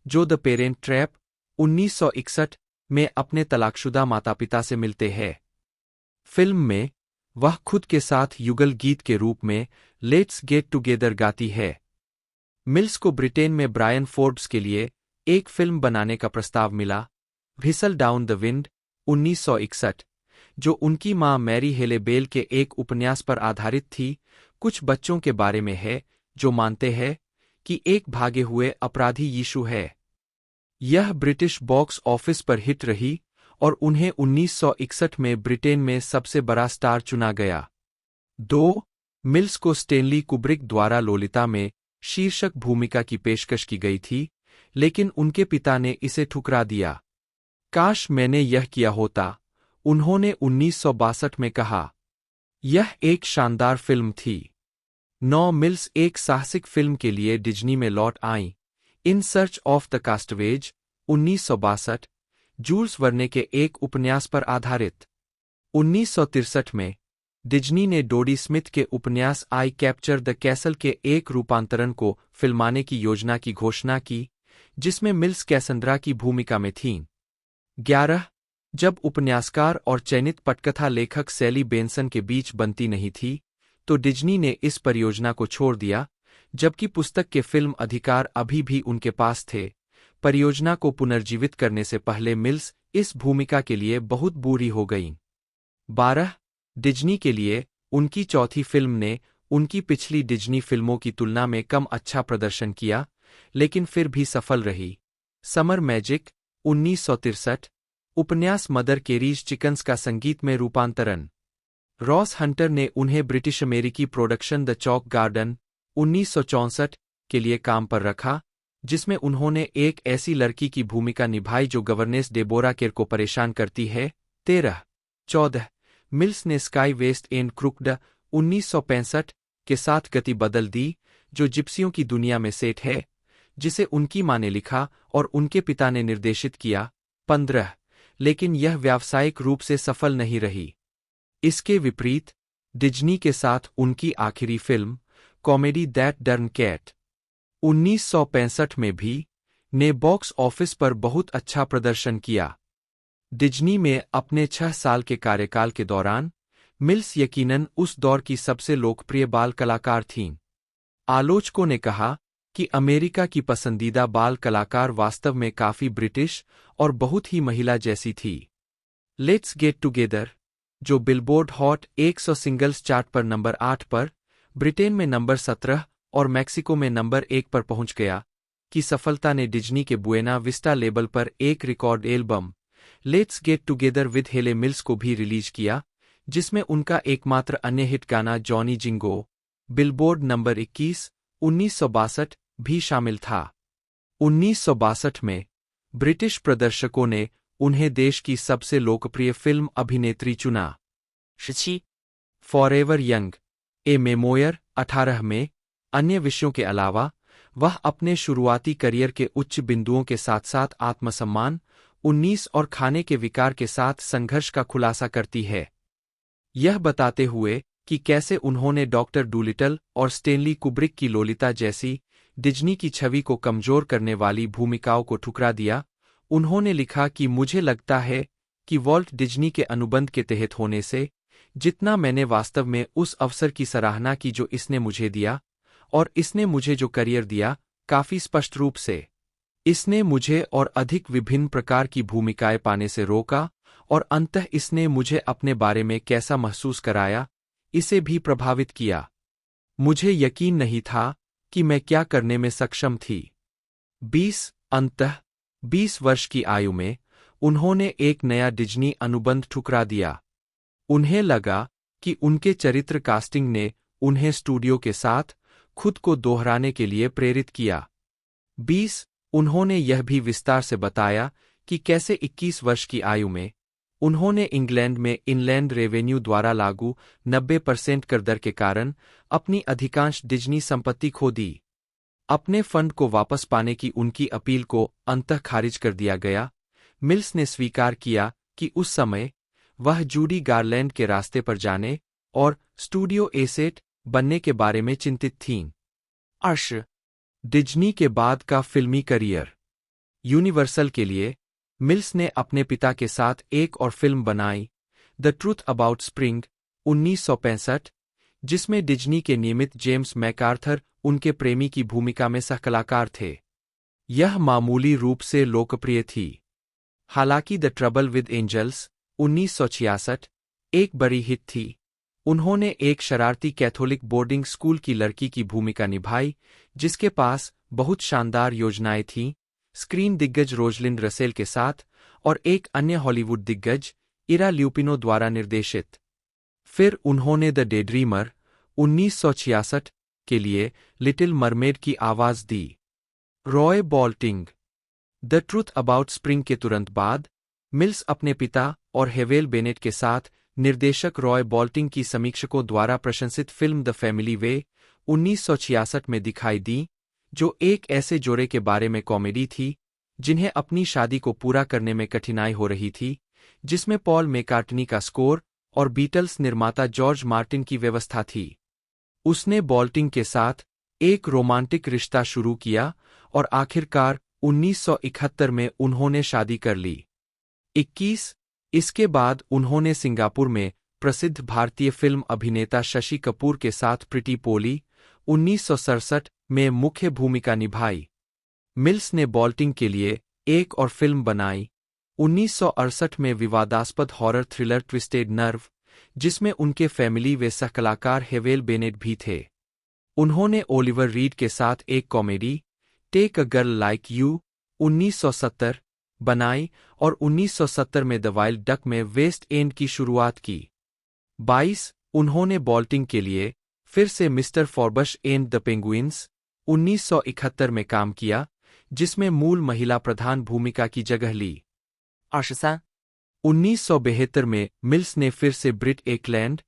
S2: जो द पेरेंट ट्रैप 1961 में अपने तलाकशुदा माता-पिता से मिलते हैं। फिल्म में वह खुद के साथ युगल गीत के रूप में लेट्स गेट टुगेदर गाती है। मिल्स को ब्रिटेन में ब्रायन फोर्ब्स के लिए एक फिल्म बनाने का प्रस्ताव मिला, व्हिसल डाउन द विंड 1961, जो उनकी मां मैरी हेले बेल के एक उपन्यास पर आधारित थी, कुछ बच्चों के बारे में है जो मानते हैं कि एक भागे हुए अपराधी यीशु है। यह ब्रिटिश बॉक्स ऑफिस पर हिट रही और उन्हें 1961 में ब्रिटेन में सबसे बड़ा स्टार चुना गया। 2. मिल्स को स्टेनली कुब्रिक द्वारा लोलिता में शीर्षक भूमिका की पेशकश की गई थी, लेकिन उनके पिता ने इसे ठुकरा दिया। काश मैंने यह किया होता, उन्होंने 1962 में कहा। यह एक शानदार फिल्म थी। 9. मिल्स एक साहसिक फिल्म के लिए डिज्नी में लौट आईं, in search of the castaways 1962, Jules Verne के एक उपन्यास पर आधारित। 1963 में डिज्नी ने डोडी स्मिथ के उपन्यास आई कैप्चर द कैसल के एक रूपांतरण को फिल्माने की योजना की घोषणा की, जिसमें मिल्स कैसंद्रा की भूमिका में थीं। 11. जब उपन्यासकार और चयनित पटकथा लेखक सैली बेंसन के बीच बनती नहीं थी, तो डिज्नी ने इस परियोजना को छोड़ दिया, जबकि पुस्तक के फिल्म अधिकार अभी भी उनके पास थे। परियोजना को पुनर्जीवित करने से पहले मिल्स इस भूमिका के लिए बहुत बुरी हो गईं। 12. डिज्नी के लिए उनकी चौथी फिल्म ने उनकी पिछली डिज्नी फिल्मों की तुलना में कम अच्छा प्रदर्शन किया, लेकिन फिर भी सफल रही। समर मैजिक 1963, उपन्यास मदर केरीज चिकन्स का संगीत में रूपांतरण। रॉस हंटर ने उन्हें ब्रिटिश अमेरिकी प्रोडक्शन द चॉक गार्डन 1964 के लिए काम पर रखा, जिसमें उन्होंने एक ऐसी लड़की की भूमिका निभाई जो गवर्नेस डेबोरा केर को परेशान करती है। 13. 14. मिल्स ने स्काई वेस्ट एंड क्रुक्ड 1965 के साथ गति बदल दी, जो जिप्सियों की दुनिया में सेट है, जिसे उनकी मां ने लिखा और उनके पिता ने निर्देशित किया। 15. लेकिन यह व्यावसायिक रूप से सफल नहीं रही। इसके विपरीत डिज्नी के साथ उनकी आखिरी film comedy That Darn Cat 1965 में भी ने बॉक्स ऑफिस पर बहुत अच्छा प्रदर्शन किया। डिज्नी में अपने 6 साल के कार्यकाल के दौरान मिल्स यकीनन उस दौर की सबसे लोकप्रिय बाल कलाकार थीं। आलोचकों ने कहा कि अमेरिका की पसंदीदा बाल कलाकार वास्तव में काफी ब्रिटिश और बहुत ही महिला जैसी थी। लेट्स गेट टुगेदर, जो बिलबोर्ड हॉट 100 सिंगल्स चार्ट पर नंबर 8 पर, ब्रिटेन में नंबर 17 और मैक्सिको में नंबर 1 पर पहुंच गया, की सफलता ने डिज्नी के बुएना विस्टा लेबल पर एक record album let's get together with हेले मिल्स को भी रिलीज किया, जिसमें उनका एकमात्र अन्य हिट गाना जॉनी जिंगो, बिलबोर्ड नंबर 21, 1962 भी शामिल था। 1962 में ब्रिटिश प्रदर्शकों ने उन्हें देश की सबसे लोकप्रिय फिल्म अभिनेत्री चुना।
S3: 17
S2: फॉरएवर यंग, ए मेमोयर 18 में, अन्य विषयों के अलावा वह अपने शुरुआती करियर के उच्च बिंदुओं के साथ साथ आत्मसम्मान 19 और खाने के विकार के साथ संघर्ष का खुलासा करती है, यह बताते हुए कि कैसे उन्होंने डॉक्टर डूलिटल और स्टेनली कुब्रिक की लोलिता जैसी डिज्नी की छवि को कमजोर करने वाली भूमिकाओं को ठुकरा दिया। उन्होंने लिखा कि मुझे लगता है कि वॉल्ट डिज्नी के अनुबंध के तहत होने से जितना मैंने वास्तव में उस अवसर की सराहना की जो इसने मुझे दिया, और इसने मुझे जो करियर दिया, काफी स्पष्ट रूप से इसने मुझे और अधिक विभिन्न प्रकार की भूमिकाएं पाने से रोका, और अंततः इसने मुझे अपने बारे में कैसा महसूस कराया, इसे भी प्रभावित किया। मुझे यकीन नहीं था कि मैं क्या करने में सक्षम थी। 20 वर्ष की आयु में उन्होंने एक नया डिज्नी अनुबंध ठुकरा दिया। उन्हें लगा कि उनके चरित्र कास्टिंग ने उन्हें स्टूडियो के साथ खुद को दोहराने के लिए प्रेरित किया। उन्होंने यह भी विस्तार से बताया कि कैसे 21 वर्ष की आयु में उन्होंने इंग्लैंड में इनलैंड रेवेन्यू द्वारा लागू 90% कर दर के कारण अपनी अधिकांश डिज्नी संपत्ति खो दी। अपने फंड को वापस पाने की उनकी अपील को अंततः खारिज कर दिया गया। मिल्स ने स्वीकार किया कि उस समय वह जूडी गारलैंड के रास्ते पर जाने और स्टूडियो एसेट बनने के बारे में चिंतित थीं।
S3: 20
S2: डिज्नी के बाद का फिल्मी करियर। यूनिवर्सल के लिए मिल्स ने अपने पिता के साथ एक और फिल्म बनाई, द ट्रूथ अबाउट स्प्रिंग 1965, जिसमें डिज्नी के नियमित जेम्स मैकार्थर उनके प्रेमी की भूमिका में सहकलाकार थे। यह मामूली रूप से लोकप्रिय थी। हालांकि द ट्रबल विद एंजल्स 1966 एक बड़ी हिट थी। उन्होंने एक शरारती कैथोलिक बोर्डिंग स्कूल की लड़की की भूमिका निभाई, जिसके पास बहुत शानदार योजनाएं थीं, स्क्रीन दिग्गज रोजलिंड रसेल के साथ और एक अन्य हॉलीवुड दिग्गज इरा ल्यूपिनो द्वारा निर्देशित। फिर उन्होंने द डेड्रीमर 1966 के लिए लिटिल मरमेड की आवाज दी। Roy Boulting, the truth about spring के तुरंत बाद मिल्स अपने पिता और हेवेल बेनेट के साथ निर्देशक रॉय बॉल्टिंग की समीक्षकों द्वारा प्रशंसित फिल्म द फैमिली वे 1966 में दिखाई दी, जो एक ऐसे जोड़े के बारे में कॉमेडी थी जिन्हें अपनी शादी को पूरा करने में कठिनाई हो रही थी, जिसमें पॉल मैकार्टनी का स्कोर और बीटल्स निर्माता जॉर्ज मार्टिन की व्यवस्था थी। उसने बॉल्टिंग के साथ एक रोमांटिक रिश्ता शुरू किया और आखिरकार 1971 में उन्होंने शादी कर ली। 21 इसके बाद उन्होंने सिंगापुर में प्रसिद्ध भारतीय फिल्म अभिनेता शशि कपूर के साथ प्रिटी पोली 1967 में मुख्य भूमिका निभाई। मिल्स ने बॉल्टिंग के लिए एक और फिल्म बनाई 1968 में विवादास्पद हॉरर थ्रिलर ट्विस्टेड नर्व, जिसमें उनके फैमिली वे सहकलाकार हेवेल बेनेट भी थे। उन्होंने ओलिवर रीड के साथ एक comedy Take a Girl Like You 1970 बनाई और 1970 में द वाइल्ड डक में वेस्ट एंड की शुरुआत की। 22 उन्होंने बॉल्टिंग के लिए फिर से मिस्टर फॉर्बश एंड द पेंगुइन्स 1971 में काम किया, जिसमें मूल महिला प्रधान भूमिका की जगह ली।
S3: 23
S2: 1972 में मिल्स ने फिर से ब्रिट एकलैंड,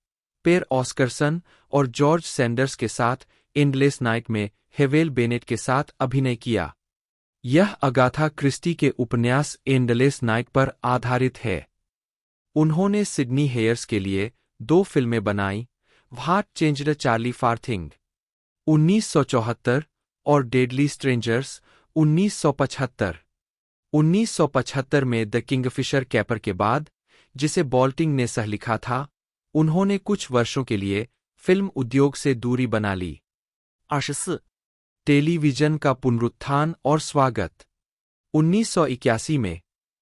S2: पेर ऑस्करसन और जॉर्ज सैंडर्स के साथ एंडलेस नाइट में हेवेल बेनेट के साथ अभिनय किया। यह अगाथा क्रिस्टी के उपन्यास एंडलेस नाइट पर आधारित है। उन्होंने सिडनी हेयर्स के लिए 2 फिल्में बनाई, what changed Charlie for thing 1974 और डेडली स्ट्रेंजर्स 1975। 1975 में द किंगफिशर कैपर के बाद, जिसे बॉल्टिंग ने सह लिखा था, उन्होंने कुछ वर्षों के लिए फिल्म उद्योग से दूरी बना ली।
S3: 24,
S2: टेलीविजन का पुनरुत्थान और स्वागत 1981 में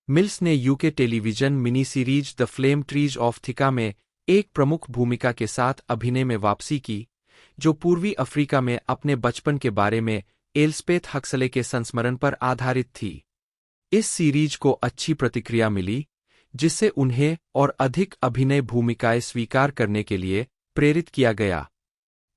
S2: मिल्स ने UK television mini series the flame trees of Thika में एक प्रमुख भूमिका के साथ अभिनय में वापसी की, जो पूर्वी अफ्रीका में अपने बचपन के बारे में एल्स्पेथ हक्सले के संस्मरण पर आधारित थी। इस सीरीज को अच्छी प्रतिक्रिया मिली, जिससे उन्हें और अधिक अभिनय भूमिकाएं स्वीकार करने के लिए प्रेरित किया गया।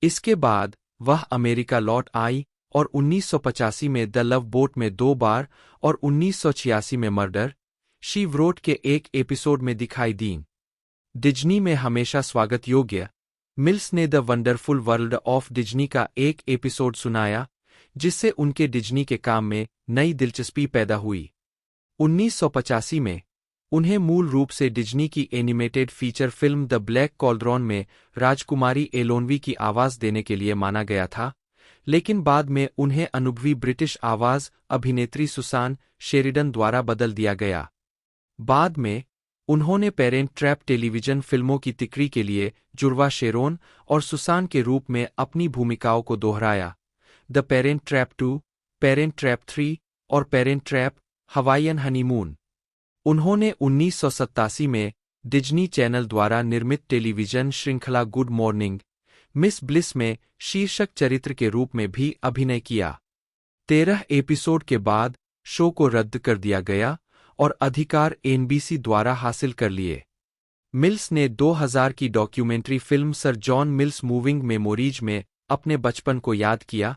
S2: इसके बाद वह अमेरिका लौट आई और 1985 में द लव बोट में 2 बार और 1986 में मर्डर, शी व्रोट के एक एपिसोड में दिखाई दीं। डिज्नी में हमेशा स्वागत योग्य, मिल्स ने the wonderful world of Disney का एक एपिसोड सुनाया, जिससे उनके डिज्नी के काम में नई दिलचस्पी पैदा हुई। 1985 में उन्हें मूल रूप से डिज्नी की animated feature film the black cauldron में राजकुमारी एलोनवी की आवाज देने के लिए माना गया था, लेकिन बाद में उन्हें अनुभवी ब्रिटिश आवाज अभिनेत्री सुसान शेरिडन द्वारा बदल दिया गया। बाद में उन्होंने पेरेंट ट्रैप टेलीविजन फिल्मों की तिकड़ी के लिए जुड़वा शेरोन और सुसान के रूप में अपनी भूमिकाओं को दोहराया। The parent trap 2, parent trap 3 और पेरेंट ट्रैप हवाईयन हनीमून। उन्होंने 1987 में डिज्नी चैनल द्वारा निर्मित टेलीविजन श्रृंखला गुड मॉर्निंग मिस ब्लिस में शीर्षक चरित्र के रूप में भी अभिनय किया। 13 एपिसोड के बाद शो को रद्द कर दिया गया और अधिकार एनबीसी द्वारा हासिल कर लिए। मिल्स ने 2000 की documentary film sir John mills moving memories में अपने बचपन को याद किया,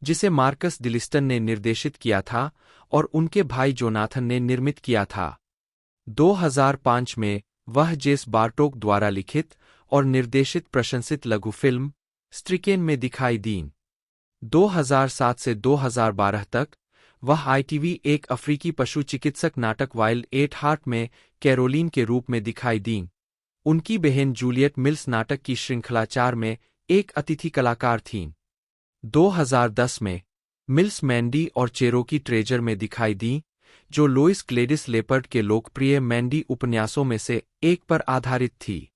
S2: जिसे मार्कस डिलिस्टन ने निर्देशित किया था और उनके भाई जोनाथन ने निर्मित किया था। 2005 में वह जेस बार्टोक द्वारा लिखित और निर्देशित प्रशंसित लघु फिल्म स्ट्रिकेन में दिखाई दीं। 2007 से 2012 तक वह आईटीवी एक अफ्रीकी पशु चिकित्सक नाटक वाइल्ड एट हार्ट में कैरोलिन के रूप में दिखाई दीं। उनकी बहन जूलियट मिल्स नाटक की श्रृंखला 4 में एक अतिथि कलाकार थीं। 2010 में मिल्स मैंडी और चेरोकी ट्रेजर में दिखाई दीं, जो लोइस ग्लेडिस लेपर्ड के लोकप्रिय मैंडी उपन्यासों में से एक पर आधारित थी।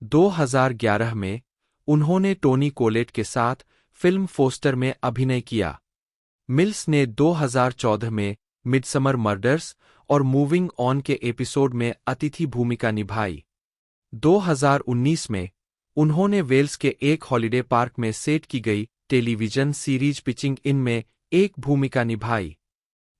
S2: 2011 में उन्होंने टोनी कोलेट के साथ फिल्म फोस्टर में अभिनय किया। मिल्स ने 2014 में मिडसमर मर्डर्स और मूविंग ऑन के एपिसोड में अतिथि भूमिका निभाई। 2019 में उन्होंने वेल्स के एक हॉलिडे पार्क में सेट की गई टेलीविजन सीरीज पिचिंग इन में एक भूमिका निभाई।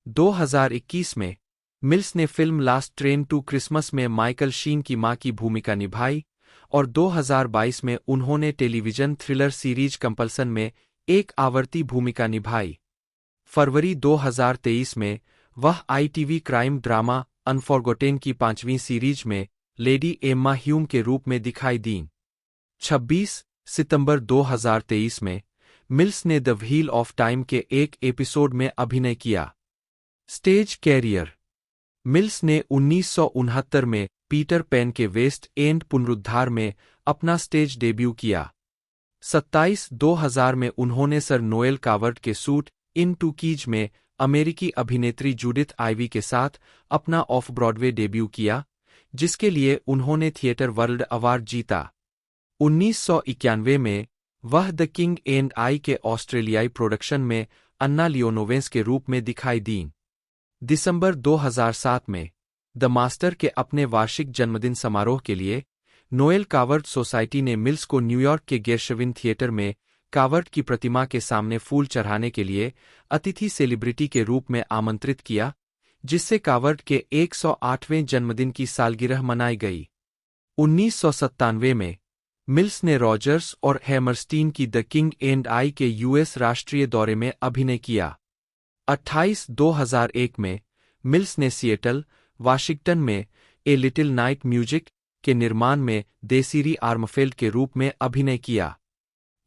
S2: 2021 में मिल्स ने film Last Train to Christmas में माइकल शीन की मां की भूमिका निभाई और 2022 में उन्होंने टेलीविजन थ्रिलर सीरीज कंपल्सन में एक आवर्ती भूमिका निभाई। फरवरी 2023 में वह आईटीवी क्राइम ड्रामा अनफॉरगोटेन की 5वीं सीरीज में लेडी एम्मा ह्यूम के रूप में दिखाई दीं। 26 सितंबर 2023 में मिल्स ने द व्हील ऑफ टाइम के एक एपिसोड में अभिनय किया। Stage career. मिल्स ने 1969 में पीटर पैन के वेस्ट एंड पुनरुद्धार में अपना स्टेज डेब्यू किया। 27/2000 में उन्होंने सर नोएल कावर्ट के सूट इन टू कीज में अमेरिकी अभिनेत्री जूडिथ आइवी के साथ अपना ऑफ ब्रॉडवे डेब्यू किया, जिसके लिए उन्होंने थिएटर वर्ल्ड अवार्ड जीता। 1991 में वह द किंग एंड आई के ऑस्ट्रेलियाई प्रोडक्शन में अन्ना लियोनोवेंस के रूप में दिखाई दीं। दिसंबर 2007 में द मास्टर के अपने वार्षिक जन्मदिन समारोह के लिए नोएल कावर्ट सोसाइटी ने मिल्स को न्यूयॉर्क के गेर्शविन थिएटर में कावर्ट की प्रतिमा के सामने फूल चढ़ाने के लिए अतिथि सेलिब्रिटी के रूप में आमंत्रित किया, जिससे कावर्ट के 108वें जन्मदिन की सालगिरह मनाई गई। 1997 में मिल्स ने रॉजर्स और हैमरस्टीन की द किंग एंड आई के यूएस राष्ट्रीय दौरे में अभिनय किया। 28/2001 में मिल्स ने सिएटल, वाशिंगटन में ए लिटिल नाइट म्यूजिक के निर्माण में देसीरी आर्मफेल्ड के रूप में अभिनय किया।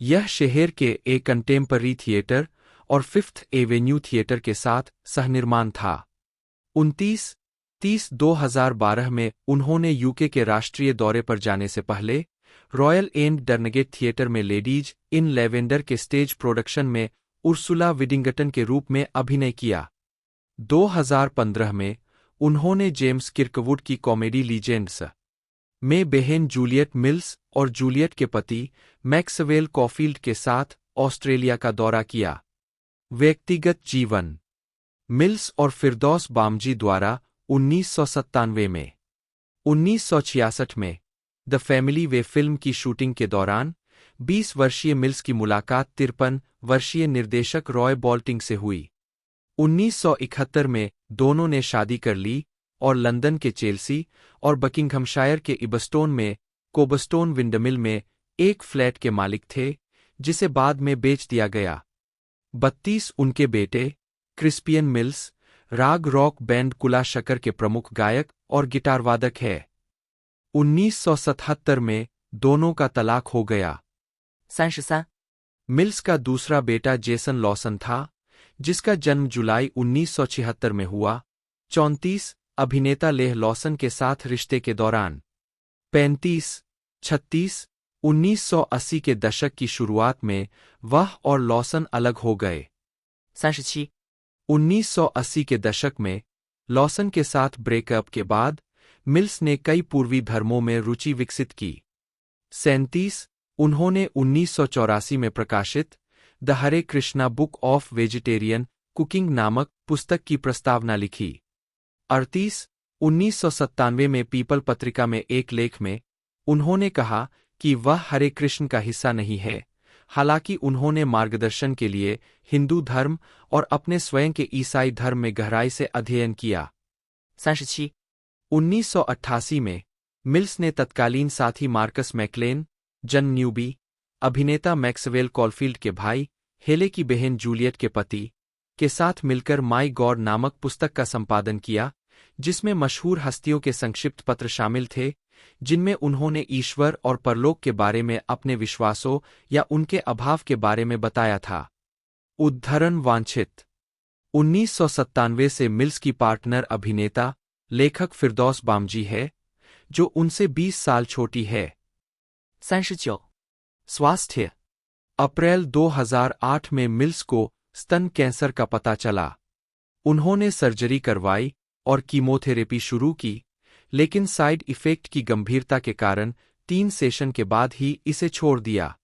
S2: यह शहर के ए कंटेम्पररी थिएटर और फिफ्थ एवेन्यू थिएटर के साथ सहनिर्माण था। 29/30/2012 में उन्होंने यूके के राष्ट्रीय दौरे पर जाने से पहले रॉयल एंड डर्नगेट थिएटर में लेडीज इन लेवेंडर के स्टेज प्रोडक्शन में उर्सुला विडिंगटन के रूप में अभिनय किया। 2015 में उन्होंने जेम्स किर्कवुड की कॉमेडी लीजेंड्स में बहन जूलियट मिल्स और जूलियट के पति मैक्सवेल कॉफील्ड के साथ ऑस्ट्रेलिया का दौरा किया। व्यक्तिगत जीवन। मिल्स और फिरदौस बामजी द्वारा 1997 में 1966 में द फैमिली वे फिल्म की शूटिंग के दौरान 20 वर्षीय मिल्स की मुलाकात 53 वर्षीय निर्देशक रॉय बॉल्टिंग से हुई। 1971 में दोनों ने शादी कर ली और लंदन के चेल्सी और बकिंघमशायर के इबस्टोन में कोबस्टोन विंडमिल में एक फ्लैट के मालिक थे, जिसे बाद में बेच दिया गया। 32 उनके बेटे क्रिस्पियन मिल्स राग रॉक बैंड कुला शकर के प्रमुख गायक और गिटारवादक है। 1977 में दोनों का तलाक हो गया।
S3: 33、मिल्स
S2: का दूसरा बेटा जेसन लॉसन था, जिसका जन्म जुलाई 1976 में हुआ। 34 अभिनेता लेह लॉसन के साथ रिश्ते के दौरान। 35 36 1980 के दशक की शुरुआत में वह और लॉसन अलग हो गए।
S3: 37、1980
S2: के दशक में लॉसन के साथ ब्रेकअप के बाद मिल्स ने कई पूर्वी धर्मों में रुचि विकसित की। 37 उन्होंने 1984 में प्रकाशित the Hare Krishna book of vegetarian cooking नामक पुस्तक की प्रस्तावना लिखी। 38 1997 में पीपल पत्रिका में एक लेख में उन्होंने कहा कि वह हरे कृष्ण का हिस्सा नहीं है, हालांकि उन्होंने मार्गदर्शन के लिए हिंदू धर्म और अपने स्वयं के ईसाई धर्म में गहराई से अध्ययन किया।
S3: 37、1988
S2: में मिल्स ने तत्कालीन साथी मार्कस मैक्लेन, जन न्यूबी, अभिनेता मैक्सवेल कॉलफील्ड के भाई, हेले की बहन जूलियट के पति के साथ मिलकर माई गॉड नामक पुस्तक का संपादन किया, जिसमें मशहूर हस्तियों के संक्षिप्त पत्र शामिल थे, जिनमें उन्होंने ईश्वर और परलोक के बारे में अपने विश्वासों या उनके अभाव के बारे में बताया था। उद्धरण वांछित। 1997 से मिल्स की पार्टनर अभिनेता लेखक फिरदौस बामजी है, जो उनसे 20 साल छोटी है।
S3: 39、स्वास्थ्य।
S2: अप्रैल 2008 में मिल्स को स्तन कैंसर का पता चला। उन्होंने सर्जरी करवाई और कीमोथेरेपी शुरू की, लेकिन साइड इफेक्ट की गंभीरता के कारण 3 सेशन के बाद ही इसे छोड़ दिया।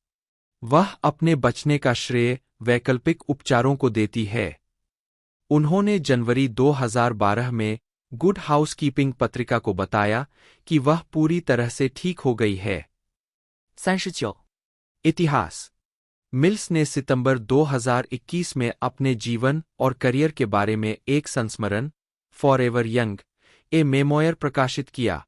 S2: वह अपने बचने का श्रेय वैकल्पिक उपचारों को देती है। उन्होंने जनवरी 2012 में गुड हाउसकीपिंग पत्रिका को बताया कि वह पूरी तरह से ठीक हो गई है।
S3: 39、इतिहास।
S2: मिल्स ने सितंबर 2021 में अपने जीवन और करियर के बारे में एक संस्मरण फॉरएवर यंग ए मेमोयर प्रकाशित किया।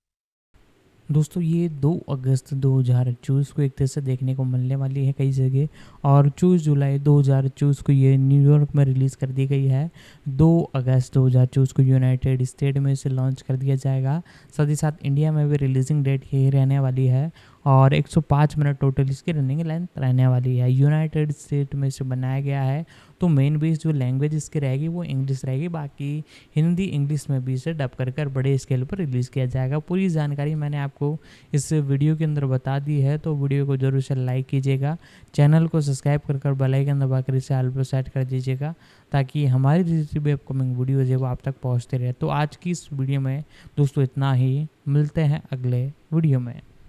S1: दोस्तों ये 2 अगस्त 2024 को एक तरह से देखने को मिलने वाली है कई जगह, और 24 जुलाई 2024 को ये न्यूयॉर्क में रिलीज़ कर दी गई है। 2 अगस्त 2024 को यूनाइटेड स्टेट में इसे लॉन्च कर दिया जाएगा। साथ ही साथ इंडिया में भी रिलीजिंग डेट यही रहने वाली है, और 105 मिनट टोटल इसकी रनिंग लेंथ रहने वाली है। यूनाइटेड स्टेट में इसे बनाया गया है, तो मेन बेस जो लैंग्वेज इसकी रहेगी वो इंग्लिश रहेगी, बाकी हिंदी इंग्लिश में भी इसे डब कर बड़े स्केल पर रिलीज़ किया जाएगा। पूरी जानकारी मैंने आपको इस वीडियो के अंदर बता दी है, तो वीडियो को जरूर से लाइक कीजिएगा, चैनल को सब्सक्राइब कर बेल आइकन दबाकर इसे ऑल पर सेट कर दीजिएगा, ताकि हमारी जितनी भी अपकमिंग वीडियोज़ है वो आप तक पहुँचते रहे। तो आज की इस वीडियो में दोस्तों इतना ही, मिलते हैं अगले वीडियो में।